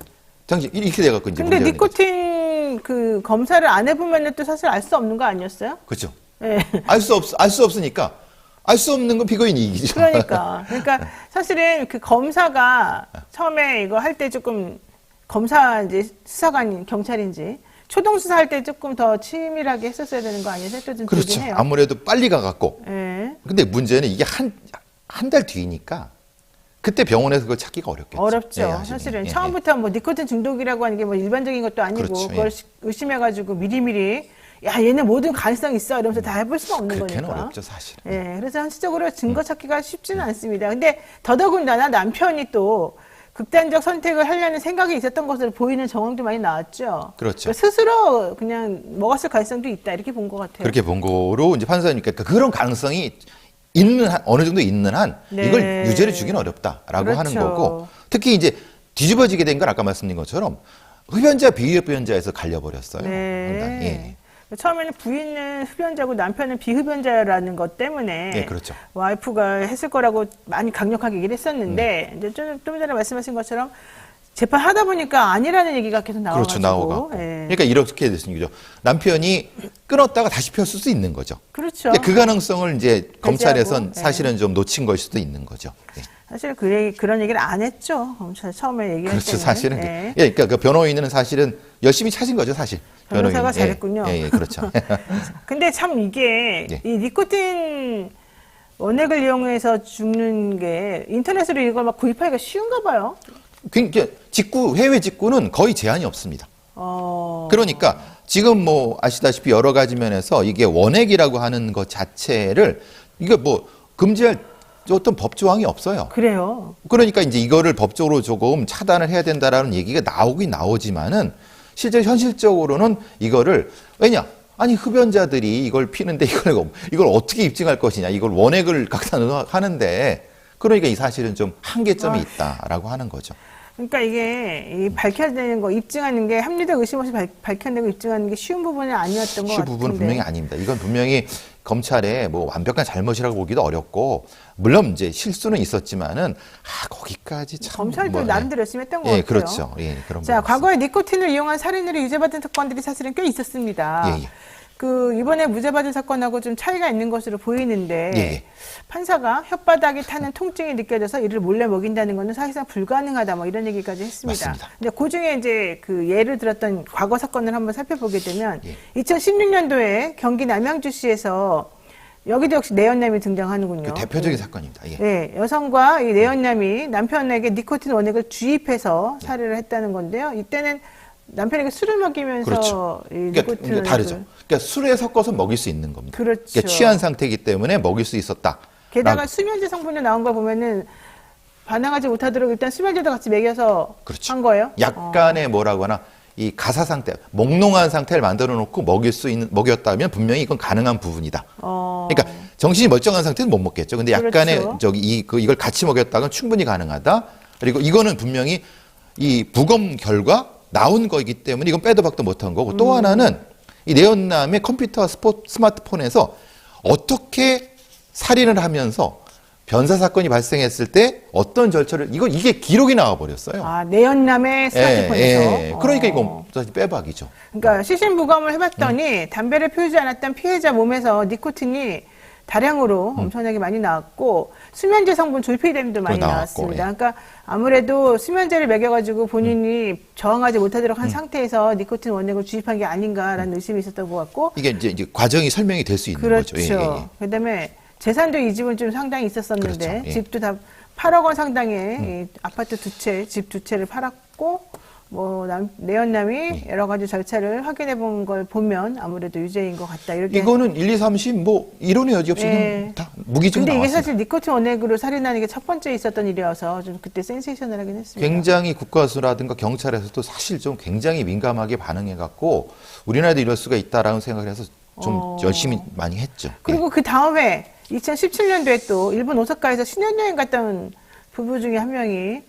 당신 이렇게 돼갖고 이제 근데 문제가 니코틴 그 검사를 안 해보면 또 사실 알 수 없는 거 아니었어요? 그렇죠. 네. 알 수 없으니까 알 수 없는 건 피고인이 이기죠. 그러니까 사실은 그 검사가 처음에 이거 할 때 조금 검사인지 수사관 경찰인지 초동 수사할 때 조금 더 치밀하게 했었어야 되는 거 아니에요? 좀 들긴 그렇죠. 해요. 아무래도 빨리 가갖고. 예. 근데 문제는 이게 한 달 뒤니까 그때 병원에서 그걸 찾기가 어렵겠죠. 어렵죠. 예, 사실은 예, 처음부터 뭐 니코틴 중독이라고 하는 게 뭐 일반적인 것도 아니고 그렇죠. 그걸 의심해가지고 미리미리 야 얘는 모든 가능성이 있어 이러면서 다 해볼 수가 없는 그렇게는 거니까. 어렵죠, 사실은. 예, 그래서 현실적으로 증거 찾기가 쉽지는 않습니다. 근데 더더군다나 남편이 또 극단적 선택을 하려는 생각이 있었던 것으로 보이는 정황도 많이 나왔죠. 그렇죠. 그러니까 스스로 그냥 먹었을 가능성도 있다 이렇게 본 것 같아요. 그렇게 본 거로 이제 판사니까 그런 가능성이 있는 한, 어느 정도 있는 한 네. 이걸 유죄를 주기는 어렵다라고 그렇죠. 하는 거고 특히 이제 뒤집어지게 된 건 아까 말씀드린 것처럼 흡연자 비흡연자에서 갈려버렸어요. 네. 예. 처음에는 부인은 흡연자고 남편은 비흡연자라는 것 때문에 예, 그렇죠. 와이프가 했을 거라고 많이 강력하게 얘기를 했었는데 이제 좀 전에 말씀하신 것처럼 재판 하다 보니까 아니라는 얘기가 계속 나와가지고 그렇죠, 나오고. 예. 그러니까 이렇게 됐습니다. 남편이 끊었다가 다시 폈을 수도 있는 거죠. 그렇죠. 근데 그 가능성을 이제 검찰에선 예. 사실은 좀 놓친 걸 수도 있는 거죠. 예. 사실 그런 얘기를 안 했죠. 검찰 처음에 얘기할 그렇죠, 때는. 사실은. 예. 예, 그러니까 그 변호인은 사실은 열심히 찾은 거죠, 사실. 변호사가 변호인. 잘했군요. 예, 그렇죠. 근데 참 이게 예. 이 니코틴 원액을 이용해서 죽는 게 인터넷으로 이걸 막 구입하기가 쉬운가 봐요. 그러니까 해외 직구는 거의 제한이 없습니다. 어. 그러니까 지금 뭐 아시다시피 여러 가지 면에서 이게 원액이라고 하는 것 자체를 이게 뭐 금지할 어떤 법 조항이 없어요. 그래요. 그러니까 이제 이거를 법적으로 조금 차단을 해야 된다라는 얘기가 나오긴 나오지만은 실제 현실적으로는 이거를 아니 흡연자들이 이걸 피는데 이걸 어떻게 입증할 것이냐 이걸 원액을 갖다 하는데 그러니까 이 사실은 좀 한계점이 있다라고 하는 거죠. 그러니까 이게 이 밝혀야 되는 거, 입증하는 게 합리적 의심 없이 밝혀내고 입증하는 게 쉬운 부분이 아니었던 것 쉬운 같은데. 부분은 분명히 아닙니다. 이건 분명히 검찰의 뭐 완벽한 잘못이라고 보기도 어렵고 물론 이제 실수는 있었지만은 거기까지 참 검찰도 나름대로 열심히 했던 것 예, 같아요. 그렇죠. 예, 그런 자, 부분 과거에 니코틴을 이용한 살인으로 유죄받은 사건들이 사실은 꽤 있었습니다. 예, 예. 그 이번에 무죄받은 사건하고 좀 차이가 있는 것으로 보이는데 예, 예. 판사가 혓바닥이 타는 통증이 느껴져서 이를 몰래 먹인다는 것은 사실상 불가능하다 뭐 이런 얘기까지 했습니다. 맞습니다. 근데 그 중에 이제 그 예를 들었던 과거 사건을 한번 살펴보게 되면 예. 2016년도에 경기 남양주시에서 여기도 역시 내연남이 등장하는군요. 그 대표적인 사건입니다. 예. 네, 여성과 이 내연남이 남편에게 니코틴 원액을 주입해서 살해를 했다는 건데요. 이때는 남편에게 술을 먹이면서 그렇죠. 이 니코틴 그러니까 원액을 다르죠. 그러니까 술에 섞어서 먹일 수 있는 겁니다. 그렇죠. 그러니까 취한 상태이기 때문에 먹일 수 있었다. 게다가 수면제 성분이 나온 거 보면은 반항하지 못하도록 일단 수면제도 같이 먹여서 그렇죠. 한 거예요. 약간의 뭐라고 하나 이 가사 상태, 몽롱한 상태를 만들어 놓고 먹였다면 분명히 이건 가능한 부분이다. 그러니까 정신이 멀쩡한 상태는 못 먹겠죠. 근데 약간의 그렇죠. 이걸 같이 먹였다면 충분히 가능하다. 그리고 이거는 분명히 이 부검 결과 나온 거이기 때문에 이건 빼도 박도 못한 거고 또 하나는 이 내연남의 컴퓨터와 스마트폰에서 어떻게 살인을 하면서 변사 사건이 발생했을 때 어떤 절차를 이게 기록이 나와 버렸어요. 아, 내연남의 스마트폰에서. 그러니까 이건 사실 빼박이죠. 그러니까 시신 부검을 해봤더니 담배를 피우지 않았던 피해자 몸에서 니코틴이 다량으로 엄청나게 많이 나왔고 수면제 성분 졸피뎀도 많이 나왔고, 나왔습니다. 그러니까 아무래도 수면제를 먹여가지고 본인이 저항하지 못하도록 한 상태에서 니코틴 원액을 주입한 게 아닌가라는 의심이 있었던 것 같고 이게 이제 과정이 설명이 될 수 있는 그렇죠. 거죠. 그다음에 재산도 이 집은 좀 상당히 있었었는데 그렇죠. 예. 집도 다 8억 원 상당의 이 아파트 두 채, 집 두 채를 팔았고 뭐 내연남이 여러 가지 절차를 확인해 본 걸 보면 아무래도 유죄인 것 같다. 이렇게 이거는 1, 2, 3심 뭐 이론의 여지 없이 예. 그냥 다 무기징 근데 이게 나왔습니다. 사실 니코틴 원액으로 살인하는 게 첫 번째 있었던 일이어서 좀 그때 센세이셔널하긴 했습니다. 굉장히 국가수라든가 경찰에서도 사실 좀 굉장히 민감하게 반응해갖고 우리나라도 이럴 수가 있다라는 생각을 해서 좀 열심히 많이 했죠. 그리고 그 다음에 2017년도에 또 일본 오사카에서 신혼여행 갔던 부부 중에 한 명이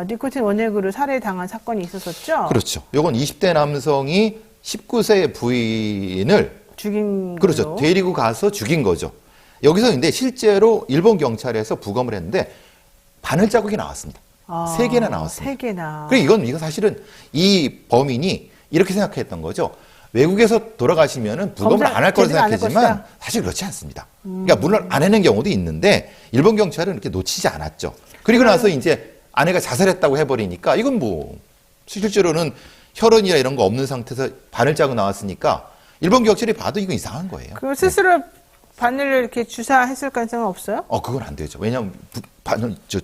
니코틴 원액으로 살해당한 사건이 있었었죠. 그렇죠. 요건 20대 남성이 19세 부인을 죽인 그렇죠. 걸로. 데리고 가서 죽인 거죠. 여기서 근데 실제로 일본 경찰에서 부검을 했는데 바늘 자국이 나왔습니다. 아, 3개나 나왔습니다. 3개나. 그리고 이거 사실은 이 범인이 이렇게 생각했던 거죠. 외국에서 돌아가시면은 부검을 검사 안 할 거라 제대로 안할 생각했지만 것이다. 사실 그렇지 않습니다. 그러니까 물론 안 하는 경우도 있는데 일본 경찰은 이렇게 놓치지 않았죠. 그리고 나서 이제 아내가 자살했다고 해버리니까 이건 뭐 실제로는 혈흔이나 이런 거 없는 상태에서 바늘 자국 나왔으니까 일본 경찰이 봐도 이건 이상한 거예요. 그 스스로 바늘을 이렇게 주사했을 가능성은 없어요? 그건 안 되죠. 왜냐하면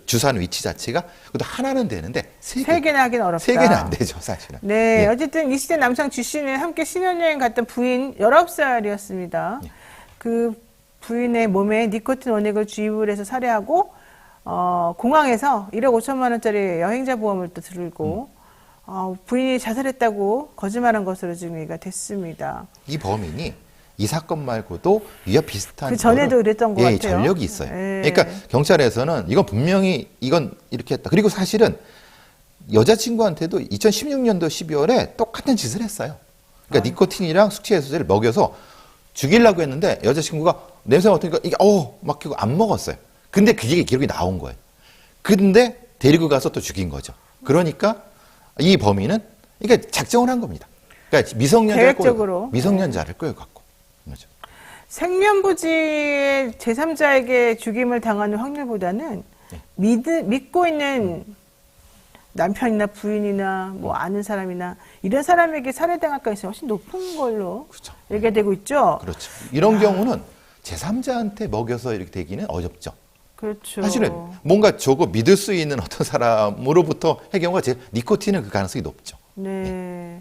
주사하는 위치 자체가 그것도 하나는 되는데 세 3개나 하긴 어렵다. 3개는 안 되죠, 사실은. 네, 예. 어쨌든 20대 남성 쥐 씨는 함께 신혼여행 갔던 부인 19살이었습니다. 예. 그 부인의 몸에 니코틴 원액을 주입을 해서 살해하고 공항에서 1억 5천만 원짜리 여행자 보험을 또 들고 부인이 자살했다고 거짓말한 것으로 증명이 됐습니다. 이 범인이 이 사건 말고도 위와 비슷한 그 전에도 거를- 그랬던 것 예, 같아요. 전력이 있어요. 예. 그러니까 경찰에서는 이건 분명히 이건 이렇게 했다. 그리고 사실은 여자친구한테도 2016년도 12월에 똑같은 짓을 했어요. 그러니까 니코틴이랑 숙취해소제를 먹여서 죽이려고 했는데 여자친구가 냄새 맡으니까 이게 막 그거 안 먹었어요. 근데 그게 기록이 나온 거예요. 근데 데리고 가서 또 죽인 거죠. 그러니까 이 범인은 이게 작정을 한 겁니다. 그러니까 계획적으로. 미성년자를 끌어갖고 거죠. 생면부지의 제3자에게 죽임을 당하는 확률보다는 믿고 있는 남편이나 부인이나 뭐 아는 사람이나 이런 사람에게 살해당할 가능성이 훨씬 높은 걸로 그렇죠. 얘기가 되고 있죠. 그렇죠. 이런 경우는 제3자한테 먹여서 이렇게 되기는 어렵죠. 그렇죠. 사실은 뭔가 저거 믿을 수 있는 어떤 사람으로부터 해경우가 니코틴은 그 가능성이 높죠. 네.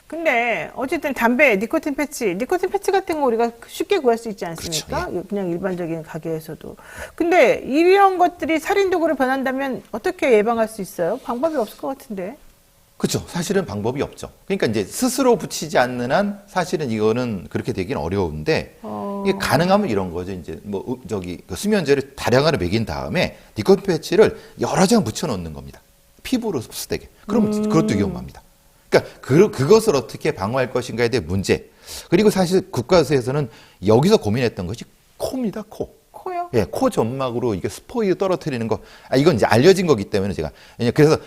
근데 어쨌든 담배, 니코틴 패치 같은 거 우리가 쉽게 구할 수 있지 않습니까? 그렇죠, 그냥 일반적인 가게에서도. 근데 이런 것들이 살인 도구로 변한다면 어떻게 예방할 수 있어요? 방법이 없을 것 같은데. 그렇죠. 사실은 방법이 없죠. 그러니까 이제 스스로 붙이지 않는 한 사실은 이거는 그렇게 되기는 어려운데 이게 가능하면 이런 거죠. 이제 그 수면제를 다량으로 먹인 다음에 니코틴 패치를 여러 장 붙여놓는 겁니다. 피부로 흡수되게. 그러면 그것도 위험합니다. 그러니까 그것을 어떻게 방어할 것인가에 대한 문제. 그리고 사실 국가에서는 여기서 고민했던 것이 코입니다. 코. 코요? 예, 코 점막으로 이게 스포이드 떨어뜨리는 거. 이건 이제 알려진 거기 때문에 제가 그래서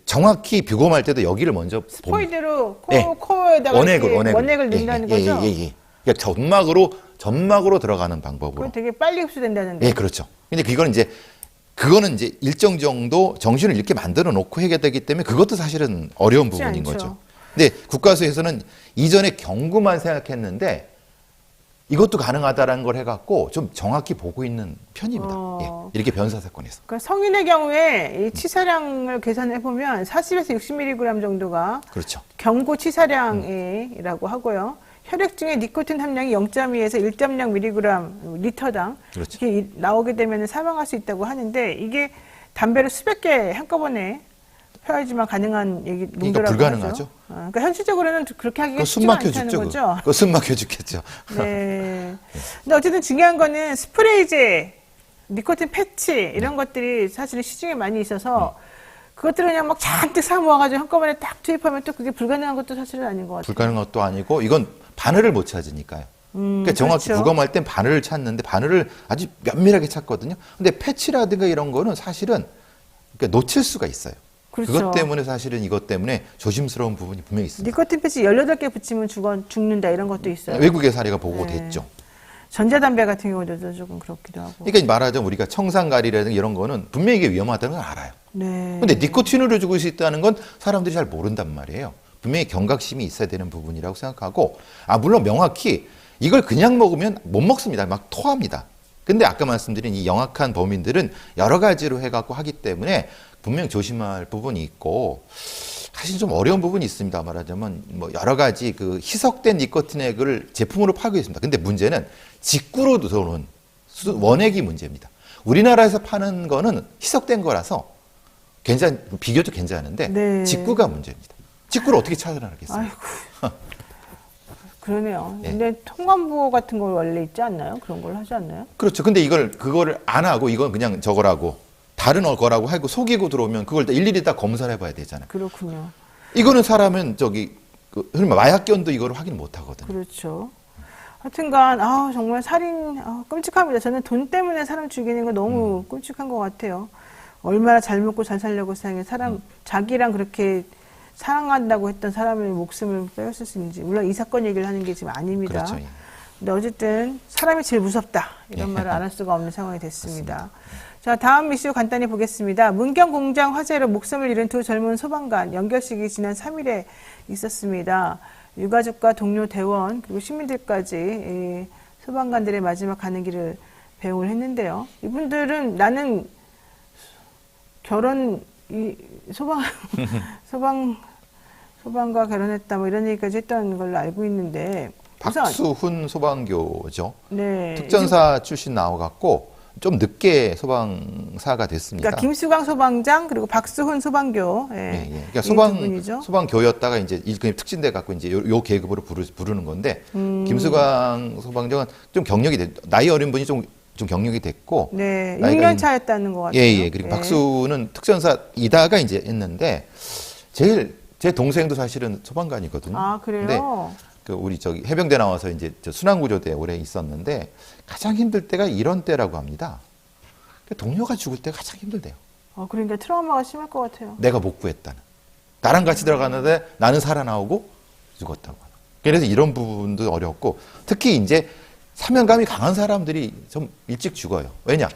정확히 부검할 때도 여기를 먼저 스포이드로 예. 코에다가 원액을 원액을 넣는다는 거죠? 예. 그러니까 점막으로 들어가는 방법으로. 그건 되게 빨리 흡수된다는데. 예, 그렇죠. 근데 그거는 이제 일정 정도 정신을 이렇게 만들어 놓고 해야 되기 때문에 그것도 사실은 어려운 쉽지 부분인 않죠. 거죠. 근데 국가수에서는 이전에 경구만 생각했는데 이것도 가능하다라는 걸 해갖고 좀 정확히 보고 있는 편입니다. 예, 이렇게 변사 사건에서. 그러니까 성인의 경우에 이 치사량을 계산해 보면 40에서 60mg 정도가 그렇죠. 경고 치사량이라고 하고요. 혈액 중에 니코틴 함량이 0.2에서 1.0mg 리터당 그렇죠. 이렇게 나오게 되면 사망할 수 있다고 하는데 이게 담배를 수백 개 한꺼번에 펴야지만 가능한 얘기 그러니까 농도라고 불가능하죠. 하죠. 그러니까 현실적으로는 그렇게 하기가 그거 숨 쉽지가 막혀 않다는 죽죠. 거죠. 그거 숨 막혀 죽겠죠. 네. 근데 어쨌든 중요한 거는 스프레이제, 니코틴 패치 이런 것들이 사실은 시중에 많이 있어서 그것들을 그냥 막 잔뜩 사 모아가지고 한꺼번에 딱 투입하면 또 그게 불가능한 것도 사실은 아닌 것 같아요. 불가능한 것도 아니고 이건 바늘을 못 찾으니까요. 그러니까 정확히 그렇죠. 부검할 땐 바늘을 찾는데 바늘을 아주 면밀하게 찾거든요. 근데 패치라든가 이런 거는 사실은 그러니까 놓칠 수가 있어요. 그렇죠. 그것 때문에 사실은 이것 때문에 조심스러운 부분이 분명히 있습니다. 니코틴 패치 18개 붙이면 죽는다 이런 것도 있어요. 외국의 사례가 보고됐죠. 전자담배 같은 경우도 조금 그렇기도 하고. 그러니까 말하자면 우리가 청산가리라든가 이런 거는 분명히 이게 위험하다는 걸 알아요. 네. 근데 니코틴으로 죽을 수 있다는 건 사람들이 잘 모른단 말이에요. 분명히 경각심이 있어야 되는 부분이라고 생각하고, 물론 명확히 이걸 그냥 먹으면 못 먹습니다. 막 토합니다. 근데 아까 말씀드린 이 영악한 범인들은 여러 가지로 해갖고 하기 때문에 분명 조심할 부분이 있고, 사실 좀 어려운 부분이 있습니다. 말하자면 뭐 여러 가지 그 희석된 니코틴액을 제품으로 팔고 있습니다. 근데 문제는 직구로 들어오는 원액이 문제입니다. 우리나라에서 파는 거는 희석된 거라서 비교적 괜찮은데 네. 직구가 문제입니다. 직구를 어떻게 찾아내겠어요? 아이고. 그러네요. 네. 근데 통관부호 같은 걸 원래 있지 않나요? 그런 걸 하지 않나요? 그렇죠. 근데 그거를 안 하고 이건 그냥 저거라고 다른 거라고 하고 속이고 들어오면 그걸 일일이 다 검사를 해봐야 되잖아요. 그렇군요. 이거는 사람은 설마 마약견도 이거를 확인 못 하거든요. 그렇죠. 하여튼간 정말 살인 끔찍합니다. 저는 돈 때문에 사람 죽이는 거 너무 끔찍한 것 같아요. 얼마나 잘 먹고 잘 살려고 세상에 자기랑 그렇게 사랑한다고 했던 사람의 목숨을 빼앗을 수 있는지. 물론 이 사건 얘기를 하는 게 지금 아닙니다. 그렇죠. 예. 근데 어쨌든 사람이 제일 무섭다. 이런 예. 말을 안 할 수가 없는 상황이 됐습니다. 자, 다음 이슈 간단히 보겠습니다. 문경 공장 화재로 목숨을 잃은 두 젊은 소방관 연결식이 지난 3일에 있었습니다. 유가족과 동료 대원 그리고 시민들까지 이 소방관들의 마지막 가는 길을 배웅을 했는데요. 이분들은 나는 소방과 결혼했다 뭐 이런 얘기까지 했던 걸로 알고 있는데 우선 박수훈 소방교죠. 네. 특전사 출신 나와갖고 좀 늦게 소방사가 됐습니다. 그러니까 김수광 소방장 그리고 박수훈 소방교. 예, 예. 그러니까 이두 분이죠. 소방교였다가 이제 일근이 특진돼 갖고 이제 요 계급으로 부르는 건데 김수광 소방장은 좀 나이 어린 분이 좀 경력이 됐고. 네, 나이가 6년 차였다는 것 같아요. 예. 그리고 박수는 특전사이다가 이제 했는데 제 동생도 사실은 소방관이거든요. 아, 그래요? 근데 우리 해병대 나와서 이제 순환구조대 오래 있었는데 가장 힘들 때가 이런 때라고 합니다. 동료가 죽을 때가 가장 힘들대요. 그러니까 트라우마가 심할 것 같아요. 내가 못 구했다는. 나랑 같이 들어갔는데 나는 살아나오고 죽었다고. 그래서 이런 부분도 어렵고 특히 이제 사명감이 강한 사람들이 좀 일찍 죽어요. 왜냐?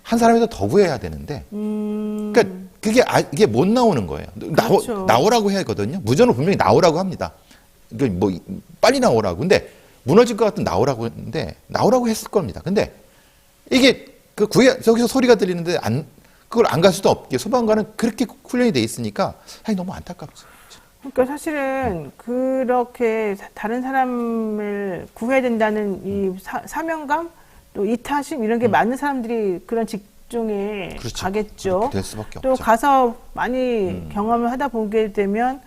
한 사람이 더 구해야 되는데. 그러니까 이게 못 나오는 거예요. 그렇죠. 나오라고 해야 하거든요. 무전은 분명히 나오라고 합니다. 뭐 빨리 나오라고. 근데 무너질 것 같은 나오라고 했는데 나오라고 했을 겁니다. 근데 이게 저기서 소리가 들리는데 그걸 안 갈 수도 없게 소방관은 그렇게 훈련이 돼 있으니까 너무 안타깝죠. 그러니까 사실은 그렇게 다른 사람을 구해야 된다는 이 사명감 또 이타심 이런 게 많은 사람들이 그런 직종에 그렇죠. 가겠죠. 될 수밖에 또 없죠. 가서 많이 경험을 하다 보게 되면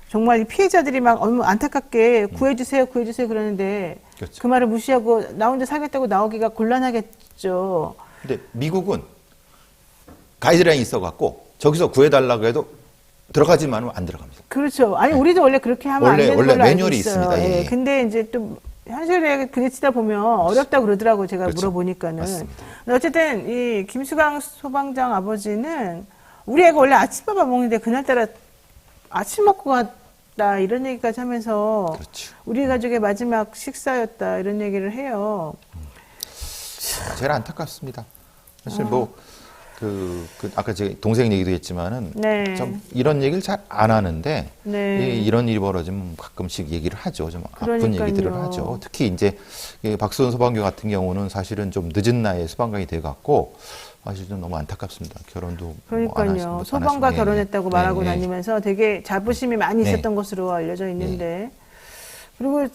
정말 이 피해자들이 막 안타깝게 구해주세요 그러는데 그렇죠. 그 말을 무시하고 나 혼자 살겠다고 나오기가 곤란하겠죠. 근데 미국은 가이드라인이 있어갖고 저기서 구해달라고 해도 들어가지만 하면 안 들어갑니다. 그렇죠. 아니 우리도 원래 그렇게 하면 안 되는 걸로 알고 매뉴얼이 있어요. 있습니다. 예, 예. 근데 이제 또 현실에 부딪히다 보면 어렵다고 그러더라고요. 제가 그렇죠. 물어보니까는. 맞습니다. 근데 어쨌든 이 김수광 소방장 아버지는 우리 애가 원래 아침밥 안 먹는데 그날따라 아침 먹고 갔다 이런 얘기까지 하면서 그렇죠. 우리 가족의 마지막 식사였다 이런 얘기를 해요. 제일 안타깝습니다. 사실 아까 제 동생 얘기도 했지만은 네. 좀 이런 얘기를 잘 안 하는데 네. 이런 일이 벌어지면 가끔씩 얘기를 하죠. 좀 아픈 그러니까요. 얘기들을 하죠. 특히 이제 박수원 소방교 같은 경우는 사실은 좀 늦은 나이에 소방관이 돼갖고 사실 좀 너무 안타깝습니다. 결혼도 그러니까요. 소방과 결혼했다고 말하고 다니면서 되게 자부심이 많이 있었던 것으로 알려져 있는데 그리고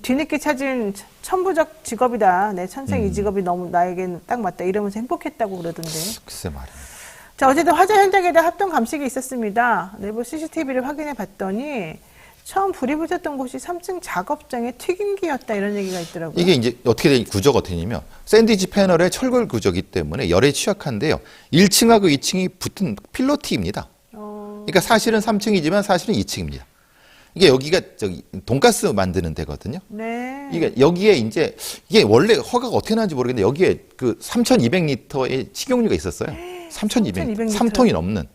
뒤늦게 찾은 천부적 직업이다. 내 천생 이 직업이 너무 나에게는 딱 맞다. 이러면서 행복했다고 그러던데. 글쎄 말이에요. 자, 어쨌든 화재 현장에 대한 합동 감식이 있었습니다. 내부 CCTV를 확인해 봤더니 처음 불이 붙었던 곳이 3층 작업장의 튀김기였다 이런 얘기가 있더라고요. 이게 이제 어떻게 된 구조가 어떻게 되냐면 샌드위치 패널의 철골 구조이기 때문에 열에 취약한데요. 1층하고 2층이 붙은 필로티입니다. 그러니까 사실은 3층이지만 사실은 2층입니다. 이게 여기가 저기 돈가스 만드는 데거든요. 네. 이게 여기에 이제 이게 원래 허가가 어떻게 나는지 모르겠는데 여기에 그 3,200리터의 식용유가 있었어요. 3,200, 3톤이 넘는.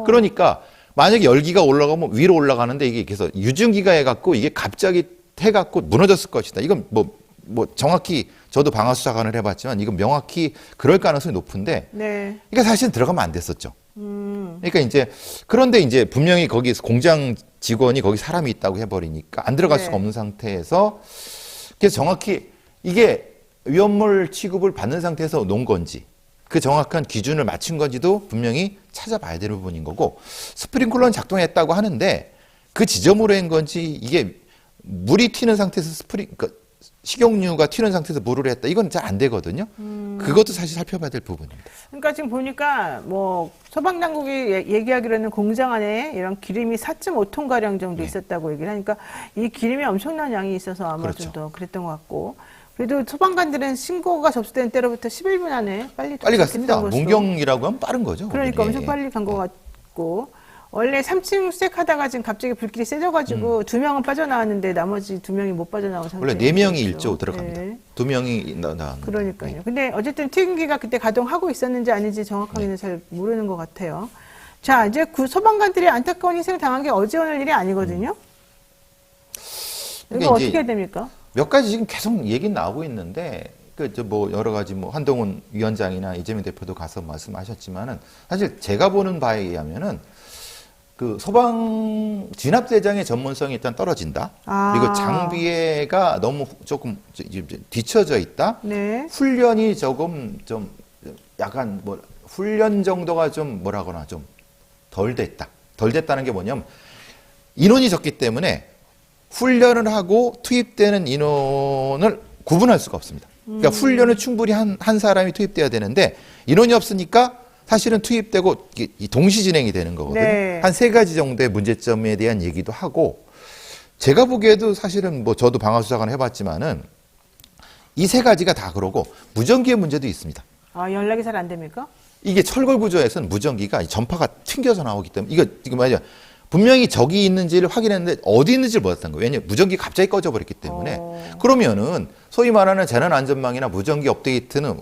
그러니까 만약에 열기가 올라가면 위로 올라가는데 이게 그래서 유증기가 해갖고 이게 갑자기 해갖고 무너졌을 것이다. 이건 뭐 정확히 저도 방화 수사관을 해봤지만 이건 명확히 그럴 가능성이 높은데. 네. 그러니까 사실은 들어가면 안 됐었죠. 그러니까 이제 그런데 이제 분명히 거기 공장 직원이 거기 사람이 있다고 해버리니까 안 들어갈 네. 수가 없는 상태에서 그래서 정확히 이게 위험물 취급을 받는 상태에서 놓은 건지 그 정확한 기준을 맞춘 건지도 분명히 찾아봐야 되는 부분인 거고 스프링클러는 작동했다고 하는데 그 지점으로 한 건지 이게 물이 튀는 상태에서 그러니까 식용유가 튀는 상태에서 물을 했다. 이건 잘 안 되거든요. 그것도 사실 살펴봐야 될 부분입니다. 그러니까 지금 보니까 뭐 소방당국이 얘기하기로는 공장 안에 이런 기름이 4.5톤 가량 정도 있었다고 얘기를 하니까 이 기름이 엄청난 양이 있어서 아마 그렇죠. 좀 더 그랬던 것 같고 그래도 소방관들은 신고가 접수된 때로부터 11분 안에 빨리 갔습니다. 것으로. 문경이라고 하면 빠른 거죠. 그러니까 그분이. 엄청 빨리 간 것 같고 원래 3층 수색하다가 지금 갑자기 불길이 세져가지고 2명은 빠져나왔는데 나머지 2명이 못 빠져나온 상태. 원래 4명이 일조 들어갑니다. 네. 2명이 나왔는데. 그러니까요. 근데 어쨌든 튀김기가 그때 가동하고 있었는지 아닌지 정확하게는 잘 모르는 것 같아요. 자, 이제 소방관들이 안타까운 희생을 당한 게 어제 오늘 일이 아니거든요. 이거 어떻게 해야 됩니까? 몇 가지 지금 계속 얘기 나오고 있는데 뭐 여러 가지 뭐 한동훈 위원장이나 이재명 대표도 가서 말씀하셨지만은 사실 제가 보는 바에 의하면은 그 소방 진압대장의 전문성이 일단 떨어진다. 그리고 장비가 너무 조금 뒤처져 있다. 네. 훈련이 조금 좀 약간 뭐 훈련 정도가 좀 뭐라거나 좀 덜 됐다. 덜 됐다는 게 뭐냐면 인원이 적기 때문에 훈련을 하고 투입되는 인원을 구분할 수가 없습니다. 그러니까 훈련을 충분히 한 사람이 투입돼야 되는데 인원이 없으니까 사실은 투입되고 동시 진행이 되는 거거든요. 네. 한 3가지 정도의 문제점에 대한 얘기도 하고 제가 보기에도 사실은 뭐 저도 방화수사관 해봤지만은 이 3가지가 다 그러고 무전기의 문제도 있습니다. 아, 연락이 잘 안 됩니까? 이게 철골 구조에서는 무전기가 전파가 튕겨서 나오기 때문에 이거 말이야. 분명히 적이 있는지를 확인했는데 어디 있는지를 몰랐던 거예요. 왜냐하면 무전기 갑자기 꺼져버렸기 때문에. 그러면은 소위 말하는 재난안전망이나 무전기 업데이트는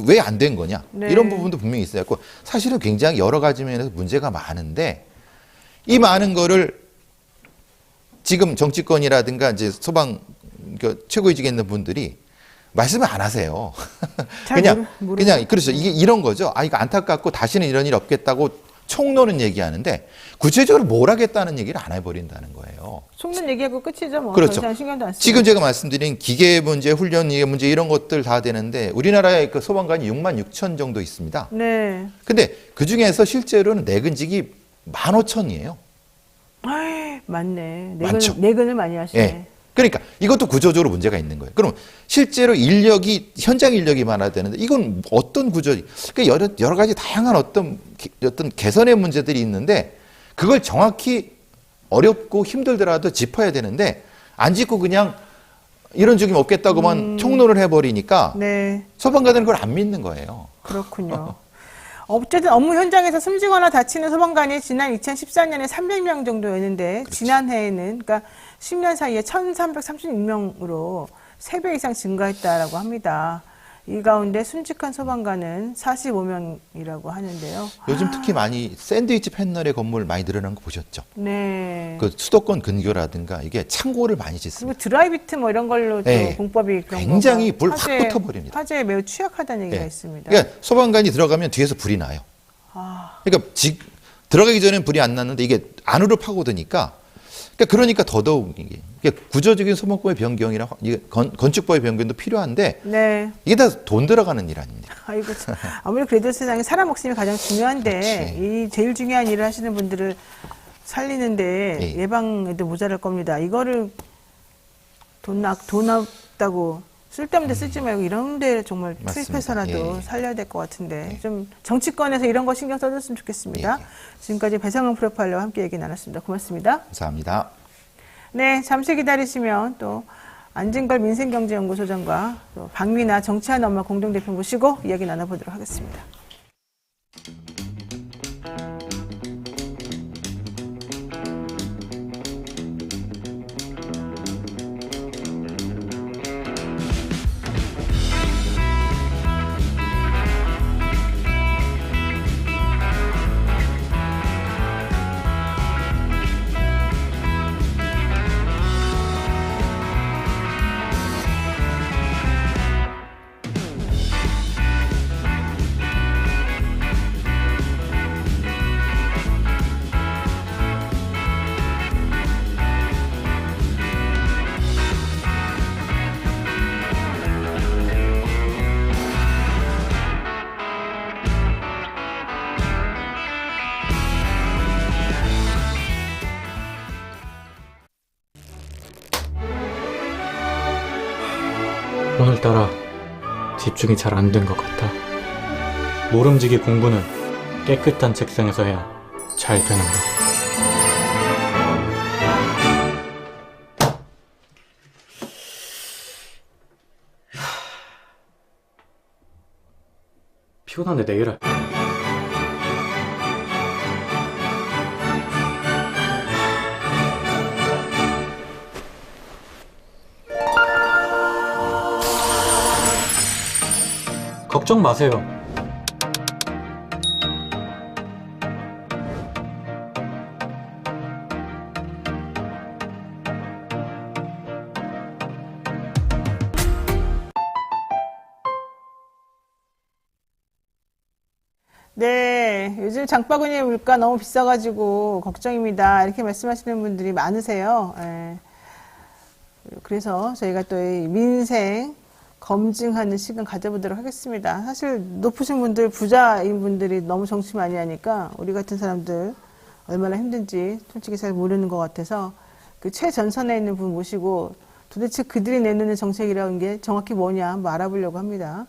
왜 안 된 거냐. 네. 이런 부분도 분명히 있어야 했고 사실은 굉장히 여러 가지 면에서 문제가 많은데 이 많은 거를 지금 정치권이라든가 이제 소방 최고위직에 있는 분들이 말씀을 안 하세요. 그냥 그렇죠. 이게 이런 거죠. 아, 이거 안타깝고 다시는 이런 일 없겠다고 총론은 얘기하는데 구체적으로 뭘 하겠다는 얘기를 안 해버린다는 거예요. 총론 얘기하고 끝이죠. 뭐. 그렇죠. 더 이상 신경도 안 쓰고. 지금 제가 말씀드린 기계 문제, 훈련 문제 이런 것들 다 되는데 우리나라에 그 소방관이 6만 6천 정도 있습니다. 네. 근데 그 중에서 실제로는 내근직이 15,000이에요. 맞네. 많죠. 내근을 많이 하시네. 예. 그러니까 이것도 구조적으로 문제가 있는 거예요. 그럼 실제로 현장 인력이 많아야 되는데 이건 어떤 구조? 그러니까 여러 가지 다양한 어떤 개선의 문제들이 있는데 그걸 정확히 어렵고 힘들더라도 짚어야 되는데 안 짚고 그냥 이런 죽임 없겠다고만 총론을 해버리니까 네. 소방관들은 그걸 안 믿는 거예요. 그렇군요. 어쨌든 업무 현장에서 숨지거나 다치는 소방관이 지난 2014년에 300명 정도였는데 지난해에는 그러니까 10년 사이에 1,336명으로 3배 이상 증가했다라고 합니다. 이 가운데 순직한 소방관은 45명이라고 하는데요. 요즘 특히 많이 샌드위치 패널의 건물 많이 늘어난 거 보셨죠? 네. 그 수도권 근교라든가 이게 창고를 많이 짓습니다. 그리고 드라이비트 뭐 이런 걸로 또 네. 공법이 그런 굉장히 거가 불 확 붙어버립니다. 화재에 매우 취약하다는 얘기가 예. 있습니다. 그러니까 소방관이 들어가면 뒤에서 불이 나요. 그러니까 들어가기 전엔 불이 안 났는데 이게 안으로 파고드니까 그러니까 더더욱 이게 구조적인 소방법의 변경이랑 이게 건축법의 변경도 필요한데 네. 이게 다 돈 들어가는 일 아닙니까? 아이고, 참. 아무리 그래도 세상에 사람 목숨이 가장 중요한데 그렇지. 이 제일 중요한 일을 하시는 분들을 살리는데 예. 예방에도 모자랄 겁니다. 이거를 돈 없다고 쓸데없는 데 쓰지 말고 이런 데 정말 투입해서라도 예, 예. 살려야 될 것 같은데 좀 정치권에서 이런 거 신경 써줬으면 좋겠습니다. 예, 예. 지금까지 배상훈 프로파일러와 함께 얘기 나눴습니다. 고맙습니다. 감사합니다. 네, 잠시 기다리시면 또 안진걸 민생경제연구소장과 또 박미나 정치하는 엄마 공동대표 모시고 이야기 나눠보도록 하겠습니다. 오늘따라 집중이 잘 안 된 것 같아. 모름지기 공부는 깨끗한 책상에서 해야 잘 되는가. 피곤한데 내일 할. 걱정 마세요. 네, 요즘 장바구니 물가 너무 비싸가지고 걱정입니다. 이렇게 말씀하시는 분들이 많으세요. 예. 그래서 저희가 또 이 민생 검증하는 시간 가져보도록 하겠습니다. 사실 높으신 분들, 부자인 분들이 너무 정치 많이 하니까 우리 같은 사람들 얼마나 힘든지 솔직히 잘 모르는 것 같아서 그 최전선에 있는 분 모시고 도대체 그들이 내놓는 정책이라는 게 정확히 뭐냐 한번 알아보려고 합니다.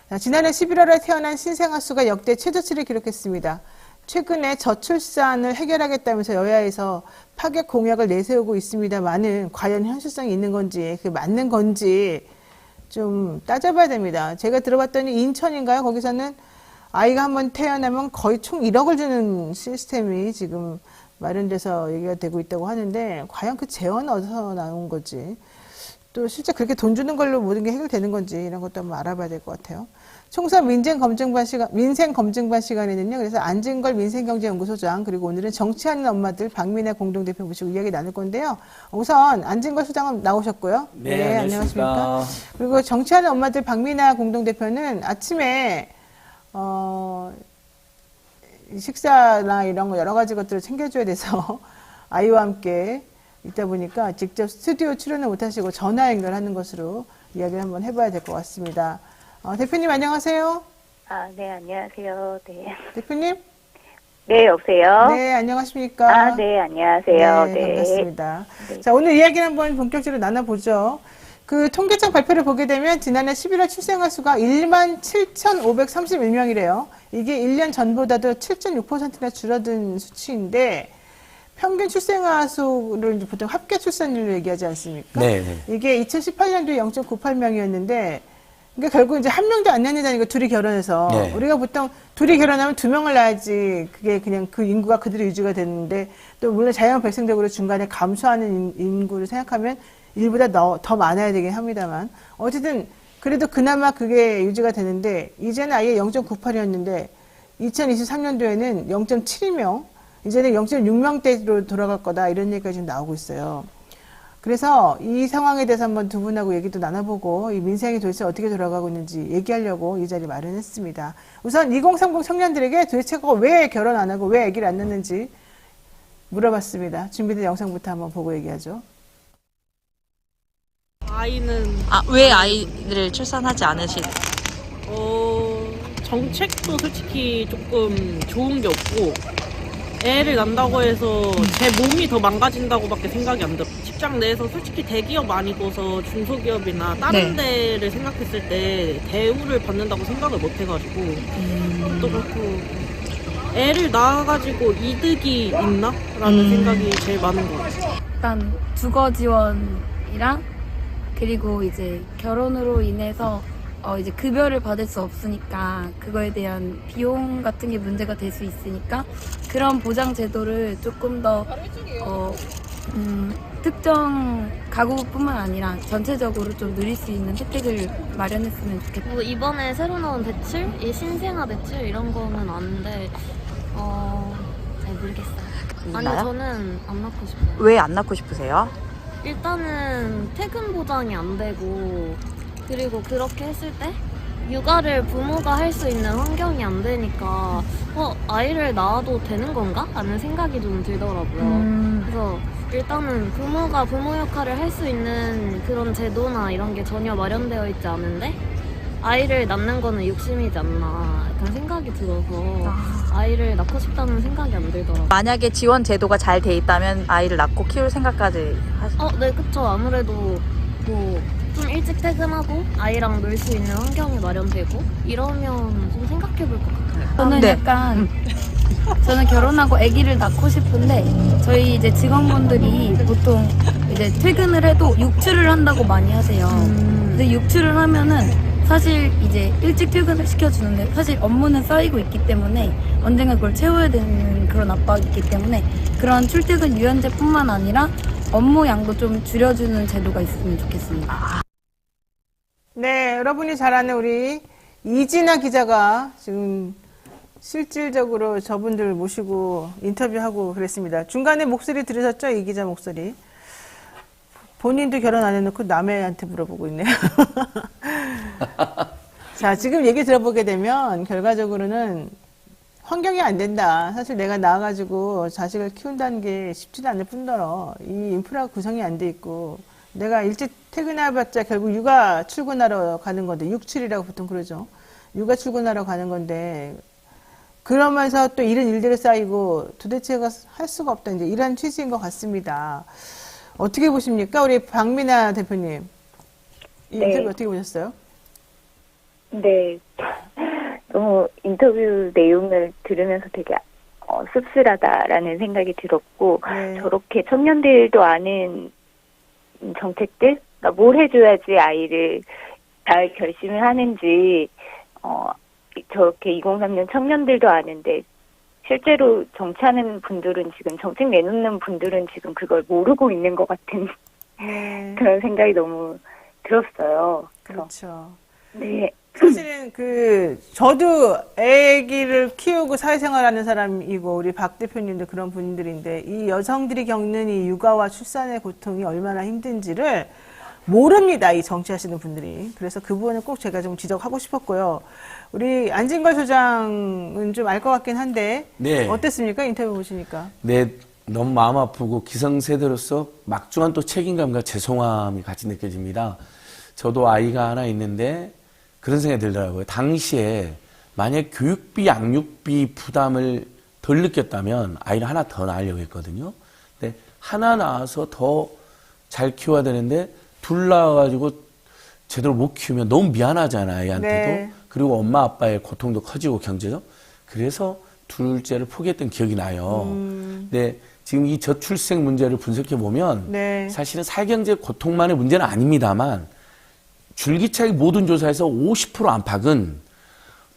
자, 지난해 11월에 태어난 신생아 수가 역대 최저치를 기록했습니다. 최근에 저출산을 해결하겠다면서 여야에서 파격 공약을 내세우고 있습니다만은 과연 현실성이 있는 건지 그게 맞는 건지 좀 따져봐야 됩니다. 제가 들어봤더니 인천인가요? 거기서는 아이가 한번 태어나면 거의 총 1억을 주는 시스템이 지금 마련돼서 얘기가 되고 있다고 하는데 과연 그 재원은 어디서 나온 건지 또 실제 그렇게 돈 주는 걸로 모든 게 해결되는 건지 이런 것도 한번 알아봐야 될 것 같아요. 총선 민생 검증반 시간에는요. 그래서 안진걸 민생경제연구소장 그리고 오늘은 정치하는 엄마들 박미나 공동대표 모시고 이야기 나눌 건데요. 우선 안진걸 소장은 나오셨고요. 네, 안녕하십니까. 그리고 정치하는 엄마들 박미나 공동대표는 아침에 식사나 이런 거 여러 가지 것들을 챙겨줘야 돼서 아이와 함께 있다 보니까 직접 스튜디오 출연을 못하시고 전화 연결하는 것으로 이야기를 한번 해봐야 될 것 같습니다. 대표님 안녕하세요. 네, 안녕하세요. 네. 대표님? 네, 여보세요? 네, 안녕하십니까? 네, 안녕하세요. 네, 네. 반갑습니다. 네. 자, 오늘 이야기를 한번 본격적으로 나눠보죠. 그 통계청 발표를 보게 되면 지난해 11월 출생아 수가 17,531명이래요. 이게 1년 전보다도 7.6%나 줄어든 수치인데 평균 출생아 수를 이제 보통 합계 출산율로 얘기하지 않습니까? 네, 네. 이게 2018년도에 0.98명이었는데 그러니까 결국 이제 한 명도 안 낳는다니까 둘이 결혼해서 네. 우리가 보통 둘이 결혼하면 2명을 낳아야지 그게 그냥 그 인구가 그대로 유지가 되는데 또 물론 자연 발생적으로 중간에 감소하는 인구를 생각하면 일보다 더 많아야 되긴 합니다만 어쨌든 그래도 그나마 그게 유지가 되는데 이제는 아예 0.98이었는데 2023년도에는 0.72명 이제는 0.6명대로 돌아갈 거다 이런 얘기가 지금 나오고 있어요. 그래서 이 상황에 대해서 한번 두 분하고 얘기도 나눠보고 이 민생이 도대체 어떻게 돌아가고 있는지 얘기하려고 이 자리 마련했습니다. 우선 2030 청년들에게 도대체 왜 결혼 안 하고 왜 아기를 안 낳는지 물어봤습니다. 준비된 영상부터 한번 보고 얘기하죠. 왜 아이를 출산하지 않으실? 정책도 솔직히 조금 좋은 게 없고, 애를 낳는다고 해서 제 몸이 더 망가진다고밖에 생각이 안 들어. 직장 내에서 솔직히 대기업 아니고서 중소기업이나 다른 데를 생각했을 때 대우를 받는다고 생각을 못 해가지고 또 그렇고 애를 낳아가지고 이득이 있나? 라는 생각이 제일 많은 것 같아요. 일단 주거 지원이랑 그리고 이제 결혼으로 인해서 이제 급여를 받을 수 없으니까 그거에 대한 비용 같은 게 문제가 될 수 있으니까 그런 보장 제도를 조금 더 특정 가구뿐만 아니라 전체적으로 좀 누릴 수 있는 혜택을 마련했으면 좋겠다. 뭐 이번에 새로 나온 대출, 이 신생아 대출 이런 거는 아는데 잘 모르겠어요. 아니요, 저는 안 낳고 싶어요. 왜 안 낳고 싶으세요? 일단은 퇴근 보장이 안 되고 그리고 그렇게 했을 때 육아를 부모가 할 수 있는 환경이 안 되니까 아이를 낳아도 되는 건가? 라는 생각이 좀 들더라고요. 그래서 일단은 부모가 부모 역할을 할 수 있는 그런 제도나 이런 게 전혀 마련되어 있지 않은데 아이를 낳는 거는 욕심이지 않나 약간 생각이 들어서 아이를 낳고 싶다는 생각이 안 들더라고요. 만약에 지원 제도가 잘 돼 있다면 아이를 낳고 키울 생각까지 네, 그쵸. 아무래도 뭐 좀 일찍 퇴근하고 아이랑 놀 수 있는 환경이 마련되고 이러면 좀 생각해 볼 것 같아요. 저는 약간 저는 결혼하고 아기를 낳고 싶은데 저희 이제 직원분들이 보통 이제 퇴근을 해도 육출을 한다고 많이 하세요. 근데 육출을 하면은 사실 이제 일찍 퇴근을 시켜주는데 사실 업무는 쌓이고 있기 때문에 언젠가 그걸 채워야 되는 그런 압박이 있기 때문에 그런 출퇴근 유연제뿐만 아니라 업무 양도 좀 줄여주는 제도가 있으면 좋겠습니다. 네, 여러분이 잘 아는 우리 이진아 기자가 지금 실질적으로 저분들 모시고 인터뷰하고 그랬습니다. 중간에 목소리 들으셨죠? 이 기자 목소리. 본인도 결혼 안 해놓고 남애한테 물어보고 있네요. 자, 지금 얘기 들어보게 되면 결과적으로는 환경이 안 된다. 사실 내가 나와가지고 자식을 키운다는 게 쉽지도 않을 뿐더러 이 인프라가 구성이 안 돼 있고 내가 일찍 퇴근해봤자 결국 육아 출근하러 가는 건데 육출이라고 보통 그러죠. 육아 출근하러 가는 건데 그러면서 또 이런 일들이 쌓이고 도대체 할 수가 없다. 이제 이런 취지인 것 같습니다. 어떻게 보십니까? 우리 박민아 대표님. 이 인터뷰 어떻게 보셨어요? 네. 너무 인터뷰 내용을 들으면서 되게 씁쓸하다라는 생각이 들었고 저렇게 청년들도 아는 정책들? 그러니까 뭘 해줘야지 아이를 낳을 결심을 하는지 저렇게 2030년 청년들도 아는데 실제로 정치하는 분들은 지금 정책 내놓는 분들은 지금 그걸 모르고 있는 것 같은 그런 생각이 너무 들었어요. 그렇죠. 네. 사실은 저도 아기를 키우고 사회생활하는 사람이고 우리 박 대표님도 그런 분들인데 이 여성들이 겪는 이 육아와 출산의 고통이 얼마나 힘든지를 모릅니다. 이 정치하시는 분들이. 그래서 그 부분을 꼭 제가 좀 지적하고 싶었고요. 우리 안진걸 소장은 좀 알 것 같긴 한데 어땠습니까? 인터뷰 보시니까. 네. 너무 마음 아프고 기성세대로서 막중한 또 책임감과 죄송함이 같이 느껴집니다. 저도 아이가 하나 있는데 그런 생각이 들더라고요. 당시에 만약 교육비, 양육비 부담을 덜 느꼈다면 아이를 하나 더 낳으려고 했거든요. 근데 하나 낳아서 더 잘 키워야 되는데 둘 낳아가지고 제대로 못 키우면 너무 미안하잖아요, 아이한테도. 그리고 엄마 아빠의 고통도 커지고 경제적. 그래서 둘째를 포기했던 기억이 나요. 근데 지금 이 저출생 문제를 분석해 보면 사실은 사회경제 고통만의 문제는 아닙니다만 줄기차게 모든 조사에서 50% 안팎은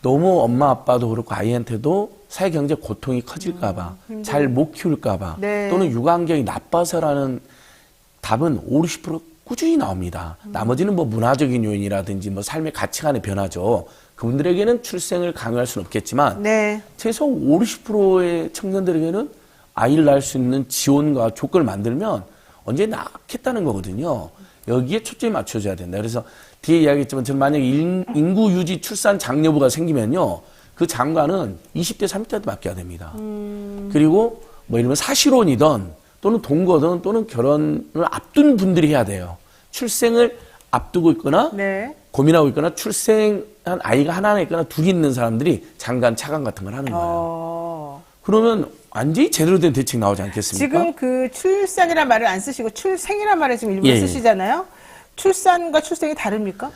너무 엄마 아빠도 그렇고 아이한테도 사회경제 고통이 커질까봐 잘 못 키울까봐 또는 육아 환경이 나빠서라는 답은 50% 꾸준히 나옵니다. 나머지는 뭐 문화적인 요인이라든지 뭐 삶의 가치관의 변화죠. 그분들에게는 출생을 강요할 수는 없겠지만 최소 50%의 청년들에게는 아이를 낳을 수 있는 지원과 조건을 만들면 언제 낳겠다는 거거든요. 여기에 초점이 맞춰져야 된다. 그래서 뒤에 이야기했지만 저는 만약에 인구 유지 출산 장려부가 생기면요. 그 장관은 20대, 30대한테 맡겨야 됩니다. 그리고 뭐 이러면 사실혼이든 또는 동거든 또는 결혼을 앞둔 분들이 해야 돼요. 출생을 앞두고 있거나 고민하고 있거나 출생한 아이가 하나 있거나 둘이 있는 사람들이 장관, 차관 같은 걸 하는 거예요. 그러면 완전히 제대로 된 대책 나오지 않겠습니까? 지금 그 출산이란 말을 안 쓰시고 출생이란 말을 지금 일부러 쓰시잖아요. 출산과 출생이 다릅니까?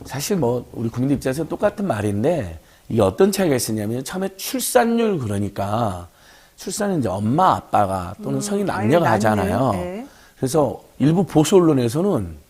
사실 뭐 우리 국민들 입장에서는 똑같은 말인데 이게 어떤 차이가 있었냐면 처음에 출산율 그러니까 출산은 이제 엄마 아빠가 또는 성인 남녀가 하잖아요. 네. 그래서 일부 보수 언론에서는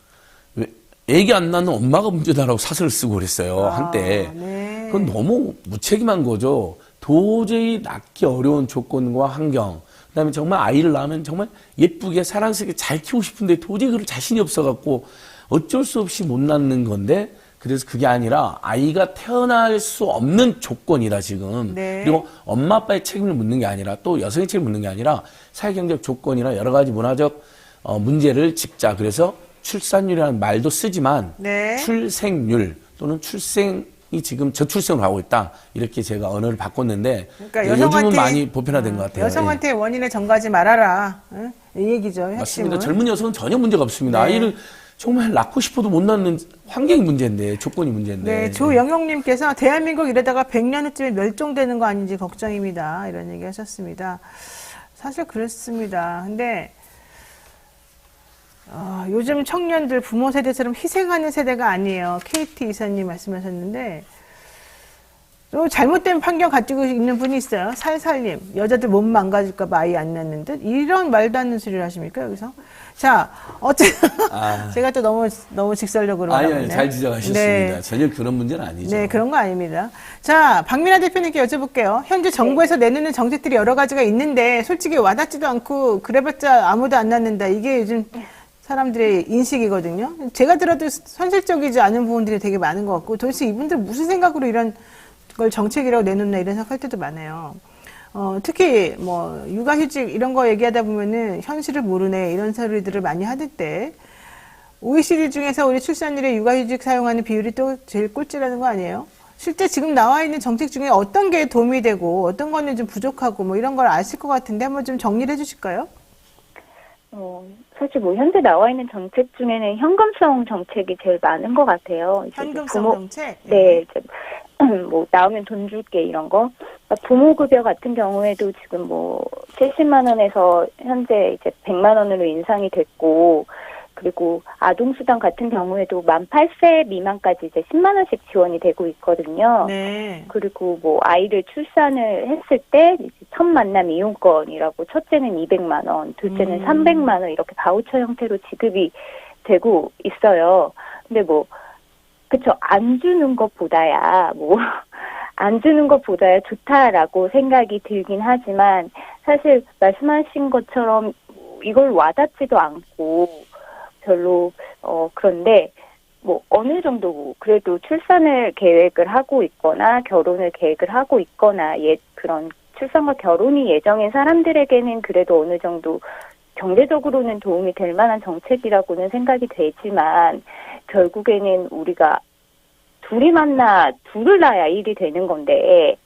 애기 안 낳는 엄마가 문제다라고 사설을 쓰고 그랬어요. 한때. 네. 그건 너무 무책임한 거죠. 도저히 낳기 어려운 조건과 환경, 그다음에 정말 아이를 낳으면 정말 예쁘게 사랑스럽게 잘 키우고 싶은데 도저히 그럴 자신이 없어갖고 어쩔 수 없이 못 낳는 건데, 그래서 그게 아니라 아이가 태어날 수 없는 조건이다 지금. 네. 그리고 엄마 아빠의 책임을 묻는 게 아니라 또 여성의 책임을 묻는 게 아니라 사회경제적 조건이나 여러 가지 문화적 문제를 짚자. 그래서 출산율이라는 말도 쓰지만 네. 출생률 또는 출생이 지금 저출생으로 가고 있다. 이렇게 제가 언어를 바꿨는데, 그러니까 요즘은 많이 보편화된 것 같아요. 여성한테 원인을 전가하지 말아라. 이 얘기죠. 핵심은. 맞습니다. 젊은 여성은 전혀 문제가 없습니다. 네. 아이를 정말 낳고 싶어도 못 낳는 환경이 문제인데, 조건이 문제인데. 네, 조영용님께서 대한민국 이러다가 100년 후쯤에 멸종되는 거 아닌지 걱정입니다. 이런 얘기 하셨습니다. 사실 그렇습니다. 근데 요즘 청년들 부모 세대처럼 희생하는 세대가 아니에요. KT 이사님 말씀하셨는데, 또 잘못된 판결 가지고 있는 분이 있어요. 살살님, 여자들 몸 망가질까봐 아이 안 낳는 듯 이런 말도 안 되는 소리를 하십니까 여기서? 자, 어쨌든 제가 또 너무 직설적으로 아니, 잘 지적하셨습니다. 네. 전혀 그런 문제는 아니죠. 네, 그런 거 아닙니다. 자, 박민아 대표님께 여쭤볼게요. 현재 정부에서 내놓는 정책들이 여러 가지가 있는데 솔직히 와닿지도 않고 그래봤자 아무도 안 낳는다. 이게 요즘 사람들의 인식이거든요. 제가 들어도 현실적이지 않은 부분들이 되게 많은 것 같고, 도대체 이분들 무슨 생각으로 이런 걸 정책이라고 내놓나 이런 생각할 때도 많아요. 특히 뭐 육아휴직 이런 거 얘기하다 보면은 현실을 모르네 이런 소리들을 많이 하던데, OECD 중에서 우리 출산율에 육아휴직 사용하는 비율이 또 제일 꼴찌라는 거 아니에요? 실제 지금 나와 있는 정책 중에 어떤 게 도움이 되고 어떤 거는 좀 부족하고 뭐 이런 걸 아실 것 같은데 한번 좀 정리를 해주실까요? 사실 뭐 현재 나와 있는 정책 중에는 현금성 정책이 제일 많은 것 같아요. 현금성 정책? 네, 이제 뭐 나오면 돈 줄게 이런 거. 그러니까 부모급여 같은 경우에도 지금 뭐 70만 원에서 현재 이제 100만 원으로 인상이 됐고, 그리고 아동수당 같은 경우에도 만 8세 미만까지 이제 10만 원씩 지원이 되고 있거든요. 네. 그리고 뭐 아이를 출산을 했을 때 이제 첫 만남 이용권이라고, 첫째는 200만 원, 둘째는 300만 원 이렇게 바우처 형태로 지급이 되고 있어요. 근데 뭐 그쵸, 안 주는 것보다야 안 주는 것보다야 좋다라고 생각이 들긴 하지만, 사실 말씀하신 것처럼 이걸 와닿지도 않고 별로 그런데 뭐 어느 정도 그래도 출산을 계획을 하고 있거나 결혼을 계획을 하고 있거나 그런 출산과 결혼이 예정인 사람들에게는 그래도 어느 정도 경제적으로는 도움이 될 만한 정책이라고는 생각이 되지만, 결국에는 우리가 둘이 만나 둘을 낳아야 일이 되는 건데,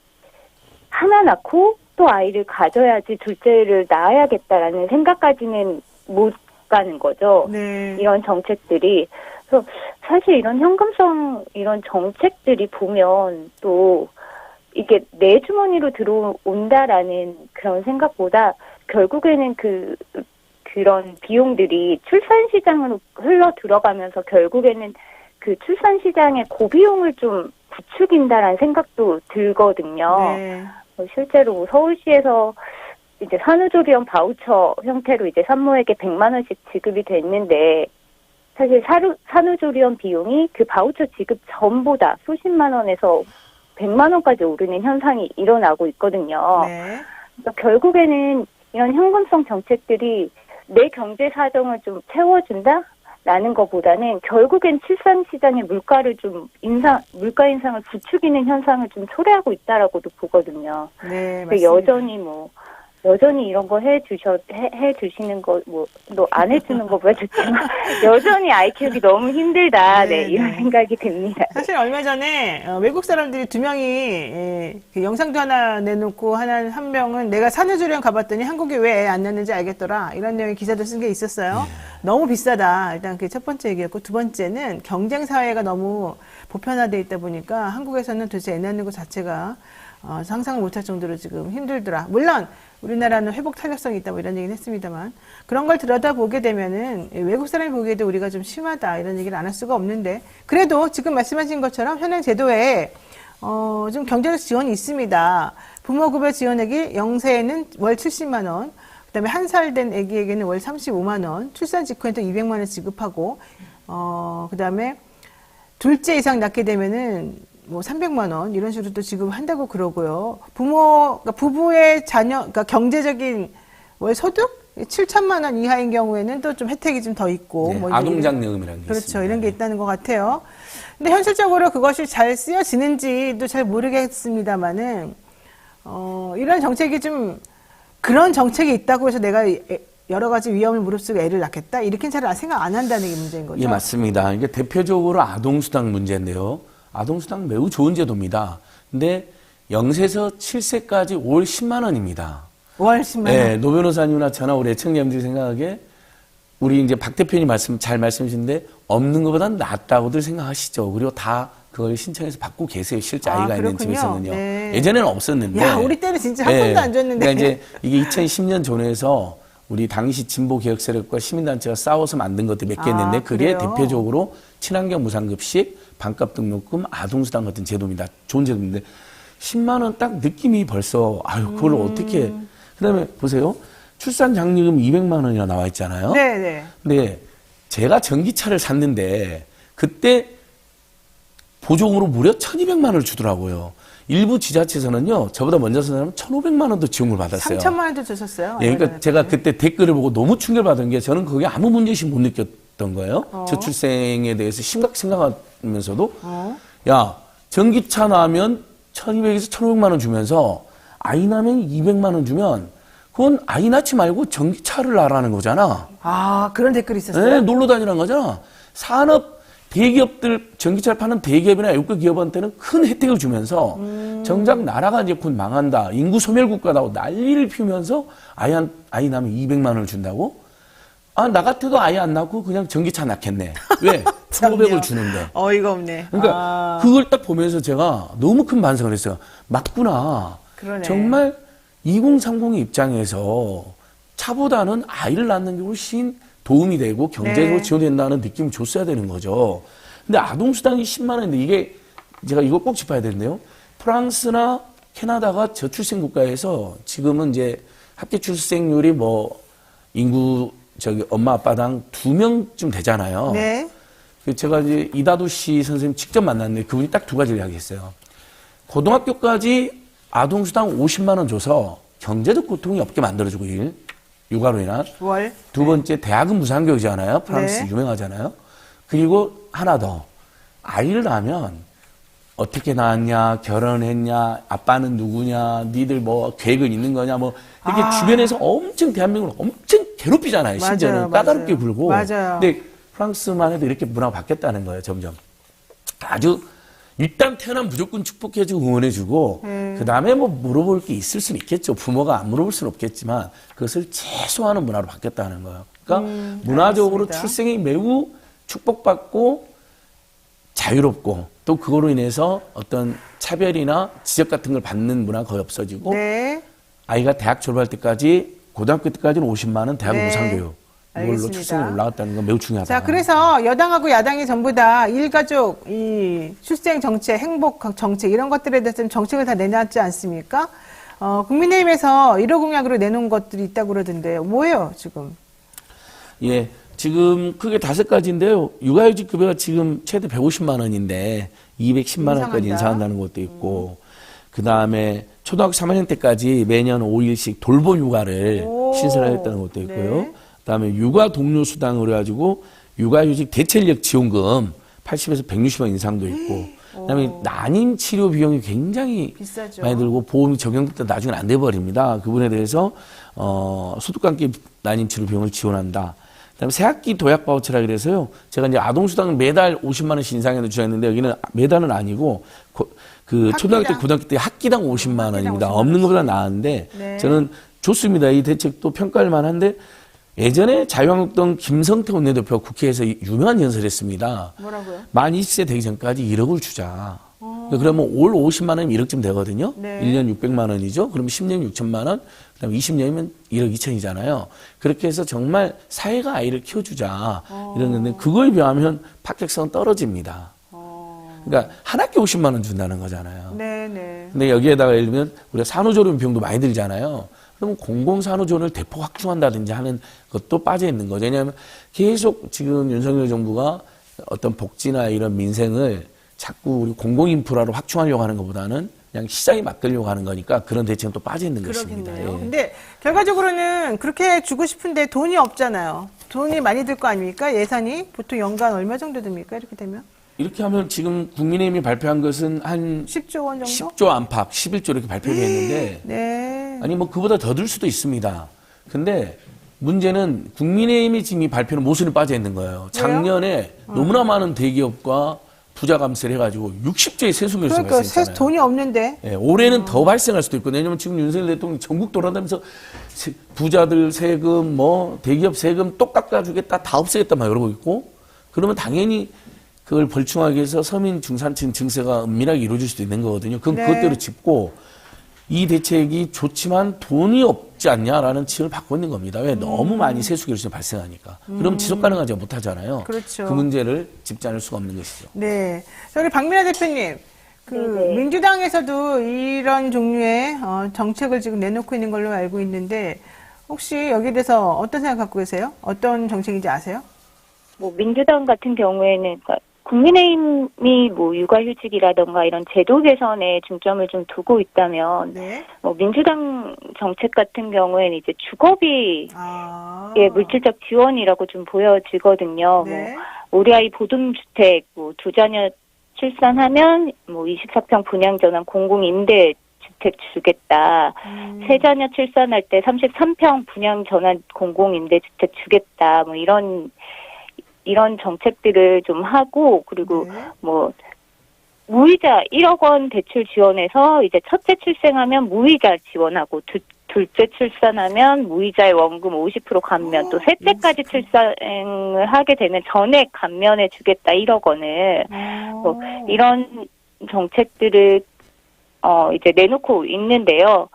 하나 낳고 또 아이를 가져야지 둘째를 낳아야겠다라는 생각까지는 못 가는 거죠. 네. 이런 정책들이. 그래서 사실 이런 현금성 이런 정책들이 보면 또 이게 내 주머니로 들어온다라는 그런 생각보다 결국에는 그런 비용들이 출산 시장으로 흘러 들어가면서 결국에는 그 출산 시장의 고비용을 좀 부추긴다라는 생각도 들거든요. 네. 실제로 서울시에서 이제 산후조리원 바우처 형태로 이제 산모에게 100만 원씩 지급이 됐는데, 사실 산후조리원 비용이 그 바우처 지급 전보다 수십만 원에서 100만 원까지 오르는 현상이 일어나고 있거든요. 네. 그러니까 결국에는 이런 현금성 정책들이 내 경제 사정을 좀 채워준다라는 것보다는 결국엔 출산 시장의 물가 인상을 부추기는 현상을 좀 초래하고 있다라고도 보거든요. 네, 맞습니다. 여전히 이런 거 해주시는 거, 너 안 해주는 거보다 좋지만, 여전히 아이 키우기 너무 힘들다. 네, 이런 생각이 듭니다. 사실 얼마 전에 외국 사람들이 2명이 그 영상도 하나 내놓고 한 명은 내가 산후조리원 가봤더니 한국에 왜 애 안 낳는지 알겠더라. 이런 내용의 기사도 쓴 게 있었어요. 너무 비싸다. 일단 그게 첫 번째 얘기였고, 두 번째는 경쟁사회가 너무 보편화되어 있다 보니까 한국에서는 도대체 애 낳는 것 자체가 상상을 못할 정도로 지금 힘들더라. 물론 우리나라는 회복 탄력성이 있다 뭐 이런 얘기는 했습니다만 그런 걸 들여다보게 되면은 외국 사람이 보기에도 우리가 좀 심하다 이런 얘기를 안 할 수가 없는데 그래도 지금 말씀하신 것처럼 현행 제도에 좀 경제적 지원이 있습니다. 부모급여 지원액이 0세에는 월 70만 원, 그다음에 1살 된 아기에게는 월 35만 원, 출산 직후에 또 200만 원 지급하고 그다음에 둘째 이상 낳게 되면은 뭐 300만 원 이런 식으로 또 지급한다고 그러고요. 그러니까 부부의 자녀, 그러니까 경제적인 월 소득 7천만 원 이하인 경우에는 또 좀 혜택이 좀 더 있고, 네, 뭐 아동장려금이라는 게 그렇죠. 있습니다. 이런 게 있다는 것 같아요. 근데 현실적으로 그것이 잘 쓰여지는지도 잘 모르겠습니다만은 이런 정책이 좀 그런 정책이 있다고 해서 내가 여러 가지 위험을 무릅쓰고 애를 낳겠다 이렇게는 잘 생각 안 한다는 게 문제인 거죠. 예, 맞습니다. 이게 대표적으로 아동수당 문제인데요. 아동수당 매우 좋은 제도입니다. 근데 0세에서 7세까지 월 10만 원입니다. 월 10만 원? 네, 노 변호사님이나 저나 우리 애청자님들이 생각하기에 우리 이제 박 대표님 잘 말씀하시는데 없는 것보다는 낫다고들 생각하시죠. 그리고 다 그걸 신청해서 받고 계세요. 실제 아이가 있는 집에서는요. 네. 예전에는 없었는데. 야, 우리 때는 진짜 한 번도 안 줬는데. 그러니까 이제 이게 2010년 전후에서 우리 당시 진보 개혁 세력과 시민단체가 싸워서 만든 것들 몇 개 있는데 그게 그래요? 대표적으로 친환경 무상급식, 반값 등록금, 아동수당 같은 제도입니다. 좋은 제도인데 10만 원 딱 느낌이 벌써 아유 그걸 어떻게 그다음에 보세요. 출산 장려금 200만 원이나 나와 있잖아요. 네. 근데 제가 전기차를 샀는데 그때 보조금으로 무려 1,200만 원을 주더라고요. 일부 지자체에서는요, 저보다 먼저 산 사람은 1,500만 원도 지원을 받았어요. 3천만 원도 주셨어요? 예, 그러니까 제가 그때 댓글을 보고 너무 충격받은 게 저는 그게 아무 문제식 못 느꼈던 거예요. 저출생에 대해서 생각하면서도 야, 전기차 나면 1,200에서 1,500만 원 주면서 아이 나면 200만 원 주면 그건 아이 낳지 말고 전기차를 낳으라는 거잖아. 아, 그런 댓글이 있었어요? 네, 놀러 다니라는 거잖아. 산업 대기업들, 전기차를 파는 대기업이나 외국 기업한테는 큰 혜택을 주면서 정작 나라가 이제 곧 망한다. 인구 소멸 국가다고 난리를 피우면서 아이 낳으면 200만 원을 준다고? 아, 나 같아도 아이 안 낳고 그냥 전기차 낳겠네. 왜? 1,500을 주는데. 어이가 없네. 그러니까 그걸 딱 보면서 제가 너무 큰 반성을 했어요. 맞구나. 그러네. 정말 2030 입장에서 차보다는 아이를 낳는 게 훨씬 도움이 되고 경제적으로 지원된다는 느낌을 줬어야 되는 거죠. 근데 아동수당이 10만 원인데 이게 제가 이거 꼭 짚어야 되는데요. 프랑스나 캐나다가 저출생 국가에서 지금은 이제 합계 출생률이 뭐 인구 엄마 아빠당 2명쯤 되잖아요. 네. 제가 이제 이다도 씨 선생님 직접 만났는데 그분이 딱 두 가지를 이야기했어요. 고등학교까지 아동수당 50만 원 줘서 경제적 고통이 없게 만들어주고 육아로 인한. 월. 두 번째, 대학은 무상교육이잖아요. 프랑스 네. 유명하잖아요. 그리고 하나 더. 아이를 낳으면 어떻게 낳았냐, 결혼했냐, 아빠는 누구냐, 니들 뭐 계획은 있는 거냐, 뭐 이렇게 주변에서 엄청 대한민국을 엄청 괴롭히잖아요. 심지어는 까다롭게 굴고. 맞아요. 근데 프랑스만 해도 이렇게 문화가 바뀌었다는 거예요. 점점. 아주 일단 태어나면 무조건 축복해주고 응원해주고 그 다음에 뭐 물어볼 게 있을 수는 있겠죠. 부모가 안 물어볼 수는 없겠지만 그것을 최소화하는 문화로 바뀌었다는 거예요. 그러니까 문화적으로 알겠습니다. 출생이 매우 축복받고 자유롭고 또 그거로 인해서 어떤 차별이나 지적 같은 걸 받는 문화가 거의 없어지고 네. 아이가 대학 졸업할 때까지 고등학교 때까지는 50만 원 대학 네. 무상교육 이걸로 알겠습니다. 출생이 올라갔다는 건 매우 중요하다. 자, 그래서 여당하고 야당이 전부 다 일가족, 이 출생 정책, 행복 정책 이런 것들에 대해서는 정책을 다 내놨지 않습니까? 국민의힘에서 1호 공약으로 내놓은 것들이 있다고 그러던데 뭐예요, 지금? 예, 지금 크게 5가지인데요. 육아휴직 급여가 지금 최대 150만 원인데 210만 원까지 인상한다는 것도 있고 그 다음에 초등학교 3학년 때까지 매년 5일씩 돌봄 육아를 신설하겠다는 것도 있고요. 네. 그다음에 육아 동료 수당으로 해가지고 육아휴직 대체인력 지원금 80에서 160원 인상도 있고 그다음에 난임 치료 비용이 굉장히 비싸죠. 많이 들고 보험이 적용됐다 나중에는 안 돼버립니다. 그 부분에 대해서 소득과 함께 난임 치료 비용을 지원한다. 그다음에 새학기 도약 바우처라 그래서요. 제가 이제 아동수당은 매달 50만 원씩 인상해서 주셨는데 여기는 매달은 아니고 그 초등학교 때 고등학교 때 학기당 50만 원입니다. 없는 것보다 나은데 네. 저는 좋습니다. 이 대책도 평가할 만한데 예전에 자유한국당 김성태 원내대표가 국회에서 유명한 연설을 했습니다. 뭐라고요? 만 20세 되기 전까지 1억을 주자. 그러면 올 50만 원이면 1억쯤 되거든요. 네. 1년 600만 원이죠. 그럼 10년 6천만 원, 그다음에 20년이면 1억 2천이잖아요. 그렇게 해서 정말 사회가 아이를 키워주자 이런 건데 그거에 비하면 합격성은 떨어집니다. 그러니까 한 학기 50만 원 준다는 거잖아요. 네네. 근데 여기에다가 예를 들면 우리가 산후조리원 비용도 많이 들잖아요. 그러면 공공산후조리원을 대폭 확충한다든지 하는 것도 빠져 있는 거죠. 왜냐하면 계속 지금 윤석열 정부가 어떤 복지나 이런 민생을 자꾸 우리 공공인프라로 확충하려고 하는 것보다는 그냥 시장에 맡기려고 하는 거니까 그런 대책은 또 빠져 있는 것입니다. 그렇겠네요. 예. 근데 결과적으로는 그렇게 주고 싶은데 돈이 없잖아요. 돈이 많이 들 거 아닙니까? 예산이 보통 연간 얼마 정도 듭니까? 이렇게 되면? 이렇게 하면 지금 국민의힘이 발표한 것은 한 10조 원 정도? 10조 안팎, 11조 이렇게 발표를 했는데 네. 아니 뭐 그보다 더 들 수도 있습니다. 근데 문제는 국민의힘이 지금 이 발표는 모순이 빠져 있는 거예요. 작년에 너무나 많은 대기업과 부자 감세를 해가지고 60조의 세수 결손이 그러니까 발생했잖아요. 돈이 없는데. 예, 올해는 더 발생할 수도 있거든요. 왜냐면 지금 윤석열 대통령이 전국 돌아다니면서 부자들 세금, 뭐 대기업 세금 똑 깎아주겠다, 다 없애겠다 막 이러고 있고 그러면 당연히 그걸 벌충하기 위해서 서민 중산층 증세가 은밀하게 이루어질 수도 있는 거거든요. 그건 네. 그것대로 짚고 이 대책이 좋지만 돈이 없지 않냐라는 지적을 받고 있는 겁니다. 왜? 너무 많이 세수 결손이 발생하니까. 그럼 지속 가능하지 못하잖아요. 그렇죠. 그 문제를 짚지 않을 수가 없는 것이죠. 네. 저기 박민아 대표님, 민주당에서도 이런 종류의 정책을 지금 내놓고 있는 걸로 알고 있는데 혹시 여기에 대해서 어떤 생각 갖고 계세요? 어떤 정책인지 아세요? 뭐 민주당 같은 경우에는 그러니까 국민의힘이 뭐 육아휴직이라던가 이런 제도 개선에 중점을 좀 두고 있다면, 뭐 민주당 정책 같은 경우에는 이제 주거비의 물질적 지원이라고 좀 보여지거든요. 뭐 우리 아이 보듬주택, 뭐 2자녀 출산하면 뭐 24평 분양 전환 공공임대 주택 주겠다. 3자녀 출산할 때 33평 분양 전환 공공임대 주택 주겠다. 뭐 이런 정책들을 좀 하고, 그리고 뭐 무이자 1억 원 대출 지원해서 이제 첫째 출생하면 무이자 지원하고 둘째 출산하면 무이자의 원금 50% 감면, 또 셋째까지 출산을 하게 되면 전액 감면해 주겠다 1억 원을. 뭐 이런 정책들을 이제 내놓고 있는데요.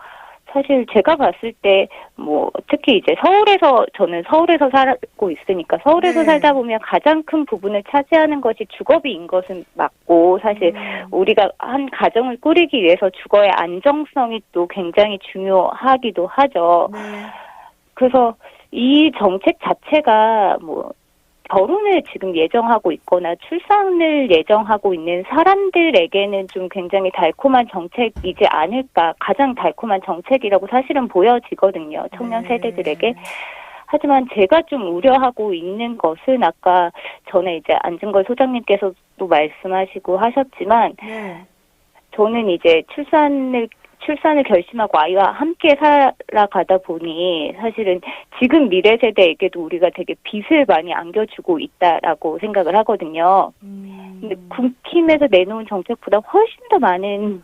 사실 제가 봤을 때 뭐 특히 이제 저는 서울에서 살고 있으니까 서울에서 살다 보면 가장 큰 부분을 차지하는 것이 주거비인 것은 맞고, 사실 우리가 한 가정을 꾸리기 위해서 주거의 안정성이 또 굉장히 중요하기도 하죠. 그래서 이 정책 자체가 뭐 결혼을 지금 예정하고 있거나 출산을 예정하고 있는 사람들에게는 좀 굉장히 달콤한 정책이지 않을까, 가장 달콤한 정책이라고 사실은 보여지거든요, 청년 세대들에게. 하지만 제가 좀 우려하고 있는 것은 아까 전에 이제 안진걸 소장님께서도 말씀하시고 하셨지만, 저는 이제 출산을 결심하고 아이와 함께 살아가다 보니 사실은 지금 미래 세대에게도 우리가 되게 빚을 많이 안겨주고 있다라고 생각을 하거든요. 근데 국힘에서 내놓은 정책보다 훨씬 더 많은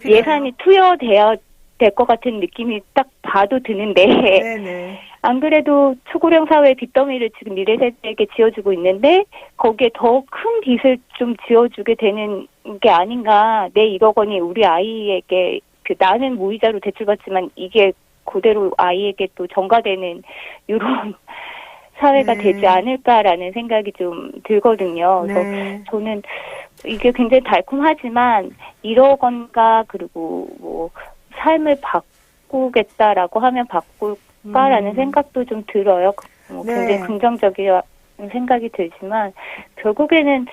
예산이 투여돼야 될 것 같은 느낌이 딱 봐도 드는데, 안 그래도 초고령 사회의 빚더미를 지금 미래 세대에게 지어주고 있는데 거기에 더 큰 빚을 좀 지어주게 되는 게 아닌가. 내 1억 원이 우리 아이에게, 나는 무이자로 대출받지만 이게 그대로 아이에게 또 전가되는 이런 사회가 되지 않을까라는 생각이 좀 들거든요. 그래서 저는 이게 굉장히 달콤하지만 1억 원가, 그리고 뭐 삶을 바꾸겠다라고 하면 바꿀까라는 생각도 좀 들어요. 뭐 굉장히 긍정적인 생각이 들지만 결국에는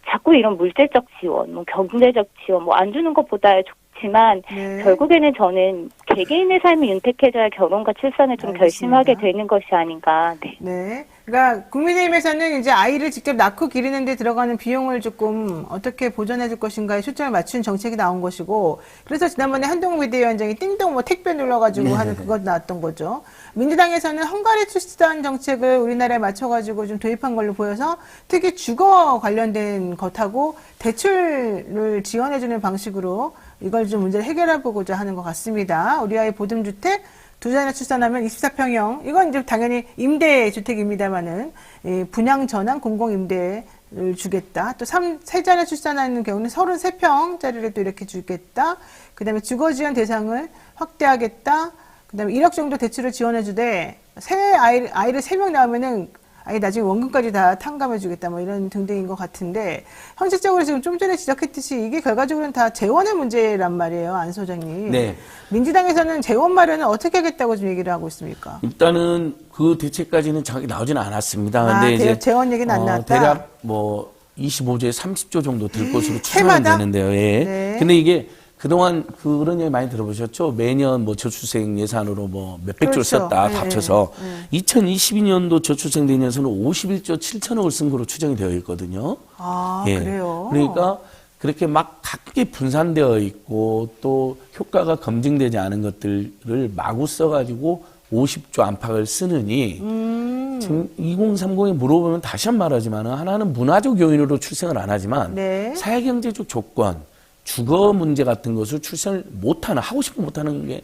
자꾸 이런 물질적 지원, 뭐 경제적 지원, 뭐 안 주는 것보다 좋지만 결국에는 저는 개개인의 삶이 윤택해져야 결혼과 출산을 좀 결심하게 되는 것이 아닌가. 네. 그러니까 국민의힘에서는 이제 아이를 직접 낳고 기르는 데 들어가는 비용을 조금 어떻게 보전해 줄 것인가에 초점을 맞춘 정책이 나온 것이고, 그래서 지난번에 한동훈 비대위원장이 띵동 뭐 택배 눌러가지고 하는 그것 나왔던 거죠. 민주당에서는 헝가리 출산 정책을 우리나라에 맞춰가지고 좀 도입한 걸로 보여서 특히 주거 관련된 것하고 대출을 지원해주는 방식으로 이걸 좀 문제를 해결해 보고자 하는 것 같습니다. 우리 아이 보듬주택 2자녀 출산하면 24평형, 이건 이제 당연히 임대주택입니다만은 분양 전환 공공임대 주겠다. 또 세자녀 출산하는 경우는 33평짜리를 또 이렇게 주겠다. 그 다음에 주거 지원 대상을 확대하겠다. 그 다음에 1억 정도 대출을 지원해주되, 아이를 3명 낳으면은 아예 나중에 원금까지 다 탕감해주겠다. 뭐 이런 등등인 것 같은데, 현실적으로 지금 좀 전에 지적했듯이 이게 결과적으로는 다 재원의 문제란 말이에요. 안 소장님. 네. 민주당에서는 재원 마련을 어떻게 하겠다고 지금 얘기를 하고 있습니까? 일단은 그 대책까지는 정확히 나오지는 않았습니다. 근데 이제 재원 얘기는 안 나왔다. 대략 뭐 25조에 30조 정도 들 것으로 추정이 되는데요. 예. 네. 근데 이게 그동안 그런 얘기 많이 들어보셨죠? 매년 뭐 저출생 예산으로 뭐 몇백 조를 썼다 합쳐서 2022년도 저출생 대년에서는 51조 7천억을 쓴 거로 추정이 되어 있거든요. 아, 예. 그래요? 그러니까 그렇게 막 각기 분산되어 있고 또 효과가 검증되지 않은 것들을 마구 써가지고 50조 안팎을 쓰느니 지금 2030에 물어보면 다시 한 번 말하지만 하나는 문화적 요인으로 출생을 안 하지만 사회경제적 조건 주거 문제 같은 것을 출산을 못하는, 하고 싶으면 못하는 게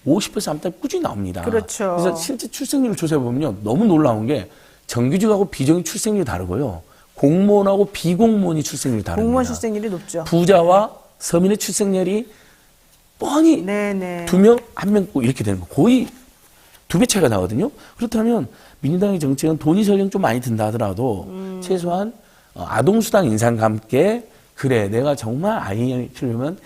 50% 안팎 꾸준히 나옵니다. 그렇죠. 그래서 실제 출생률을 조사해보면요. 너무 놀라운 게 정규직하고 비정규직 출생률이 다르고요. 공무원하고 비공무원이 출생률이 다릅니다. 공무원 출생률이 높죠. 부자와 서민의 출생률이 뻔히 두 명, 한 명 이렇게 되는 거. 거의 2배 차이가 나거든요. 그렇다면 민주당의 정책은 돈이 설령 좀 많이 든다 하더라도 최소한 아동수당 인상과 함께 그래, 내가 정말 아이 키우려면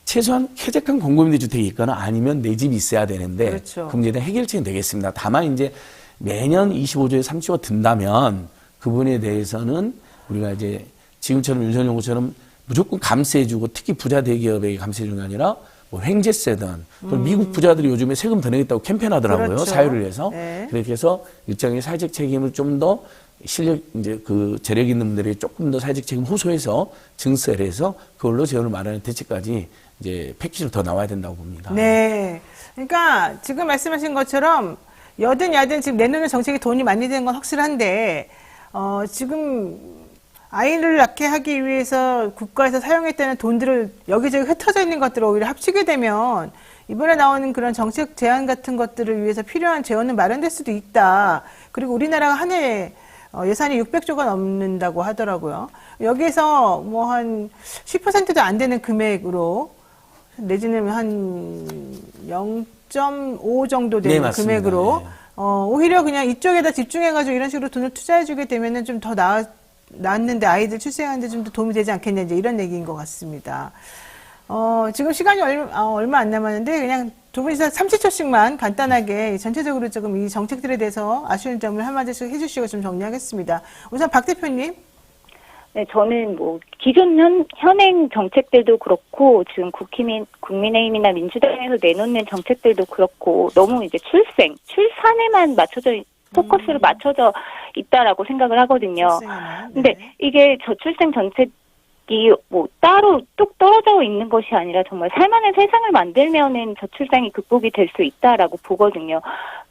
최소한 쾌적한 공공임대 주택이 있거나 아니면 내 집이 있어야 되는데 그렇죠. 그 문제에 대한 해결책은 되겠습니다. 다만 이제 매년 25조에 30조가 든다면 그 부분에 대해서는 우리가 이제 지금처럼 윤석열 정부처럼 무조건 감세해주고 특히 부자 대기업에게 감세해주는 게 아니라 뭐 횡재세든 미국 부자들이 요즘에 세금 더 내겠다고 캠페인하더라고요. 그렇죠. 사유를 위해서. 네. 그렇게 해서 일정의 사회적 책임을 좀 더 실력, 이제 그 재력 있는 분들이 조금 더 사회적 책임 호소해서 증세를 해서 그걸로 재원을 마련하는 대책까지 이제 패키지로 더 나와야 된다고 봅니다. 네. 그러니까 지금 말씀하신 것처럼 여든 야든 지금 내놓는 정책에 돈이 많이 드는 건 확실한데, 지금 아이를 낳게 하기 위해서 국가에서 사용했다는 돈들을 여기저기 흩어져 있는 것들을 오히려 합치게 되면 이번에 나오는 그런 정책 제안 같은 것들을 위해서 필요한 재원은 마련될 수도 있다. 그리고 우리나라가 한 해에 예산이 600조가 넘는다고 하더라고요. 여기에서 뭐 한 10%도 안 되는 금액으로 내지는 한 0.5 정도 되는 금액으로 오히려 그냥 이쪽에다 집중해가지고 이런 식으로 돈을 투자해주게 되면은 좀 더 낳았는데 아이들 출생하는데 좀 더 도움이 되지 않겠냐 이제 이런 얘기인 것 같습니다. 지금 시간이 얼마 안 남았는데 그냥 두 분이서 30초씩만 간단하게 전체적으로 조금 이 정책들에 대해서 아쉬운 점을 한마디씩 해주시고 좀 정리하겠습니다. 우선 박 대표님. 네, 저는 뭐 기존 현행 정책들도 그렇고 지금 국민의힘이나 민주당에서 내놓는 정책들도 그렇고 너무 이제 출산에만 포커스를 맞춰져 있다라고 생각을 하거든요. 근데 이게 저출생 정책이 뭐 따로 뚝 떨어져 있는 것이 아니라 정말 살만한 세상을 만들면은 저출생이 극복이 될 수 있다라고 보거든요.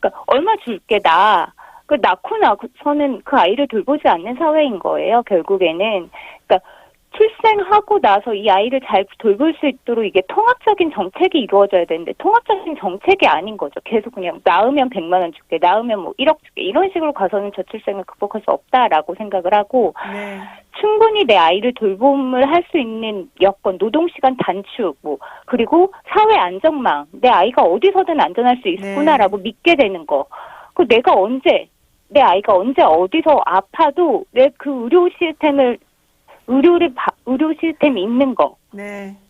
그러니까 얼마 줄게 낳고 나서는 그 아이를 돌보지 않는 사회인 거예요. 결국에는. 그러니까 출생하고 나서 이 아이를 잘 돌볼 수 있도록 이게 통합적인 정책이 이루어져야 되는데 통합적인 정책이 아닌 거죠. 계속 그냥 낳으면 100만 원 줄게, 낳으면 뭐 1억 줄게 이런 식으로 가서는 저출생을 극복할 수 없다라고 생각을 하고 충분히 내 아이를 돌봄을 할 수 있는 여건, 노동시간 단축, 그리고 사회 안전망, 내 아이가 어디서든 안전할 수 있구나라고 믿게 되는 거. 그 내 아이가 언제 어디서 아파도 내 그 의료 시스템이 있는 거.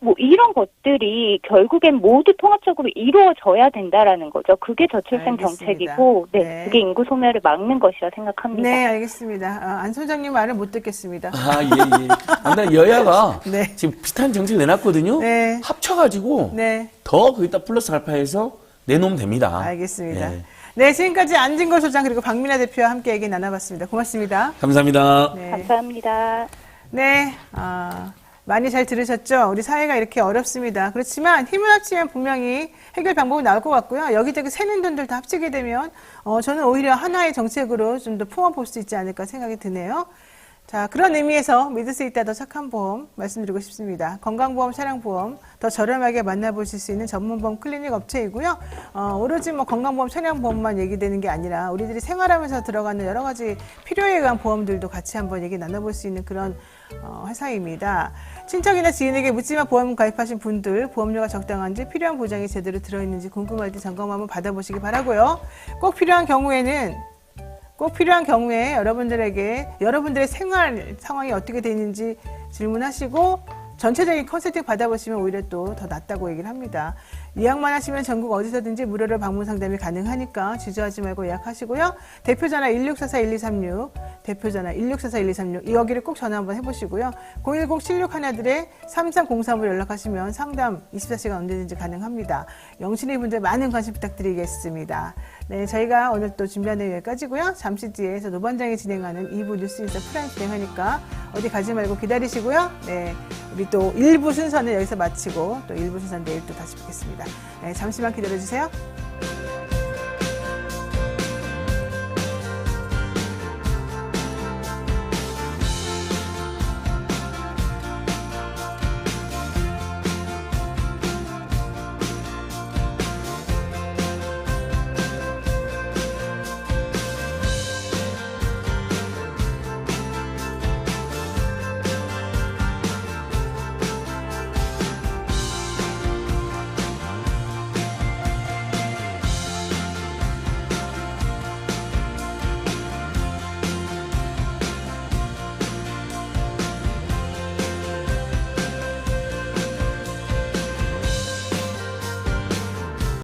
뭐 이런 것들이 결국엔 모두 통합적으로 이루어져야 된다라는 거죠. 그게 저출생 정책이고, 그게 인구 소멸을 막는 것이라 생각합니다. 네, 알겠습니다. 안 소장님 말을 못 듣겠습니다. 예. 여야가 지금 비슷한 정책 내놨거든요. 합쳐가지고 더 거기다 플러스 알파해서 내놓으면 됩니다. 알겠습니다. 네, 지금까지 안진걸 소장 그리고 박민아 대표와 함께 얘기 나눠봤습니다. 고맙습니다. 감사합니다. 감사합니다. 네, 많이 잘 들으셨죠? 우리 사회가 이렇게 어렵습니다. 그렇지만 힘을 합치면 분명히 해결 방법이 나올 것 같고요. 여기저기 새는 돈들 다 합치게 되면 저는 오히려 하나의 정책으로 좀 더 품어볼 수 있지 않을까 생각이 드네요. 자, 그런 의미에서 믿을 수 있다 더 착한 보험 말씀드리고 싶습니다. 건강보험, 차량보험 더 저렴하게 만나보실 수 있는 전문보험 클리닉 업체이고요. 오로지 뭐 건강보험, 차량보험만 얘기되는 게 아니라 우리들이 생활하면서 들어가는 여러 가지 필요에 의한 보험들도 같이 한번 얘기 나눠볼 수 있는 그런 회사입니다. 친척이나 지인에게 묻지마 보험 가입하신 분들 보험료가 적당한지 필요한 보장이 제대로 들어있는지 궁금할 때 점검 한번 받아보시기 바라고요. 꼭 필요한 경우에 여러분들의 생활 상황이 어떻게 되는지 질문하시고 전체적인 컨설팅 받아보시면 오히려 또 더 낫다고 얘기를 합니다. 예약만 하시면 전국 어디서든지 무료로 방문 상담이 가능하니까 주저하지 말고 예약하시고요. 대표전화 1644-1236, 대표전화 1644-1236 여기를 꼭 전화 한번 해보시고요. 010-7611-3303으로 연락하시면 상담 24시간 언제든지 가능합니다. 영신이 분들 많은 관심 부탁드리겠습니다. 네, 저희가 오늘 또 준비한 내용 여기까지고요. 잠시 뒤에 노반장이 진행하는 2부 뉴스인사 프라임 진행하니까 어디 가지 말고 기다리시고요. 네, 우리 또 1부 순서는 여기서 마치고 또 1부 순서는 내일 또 다시 뵙겠습니다. 네, 잠시만 기다려주세요.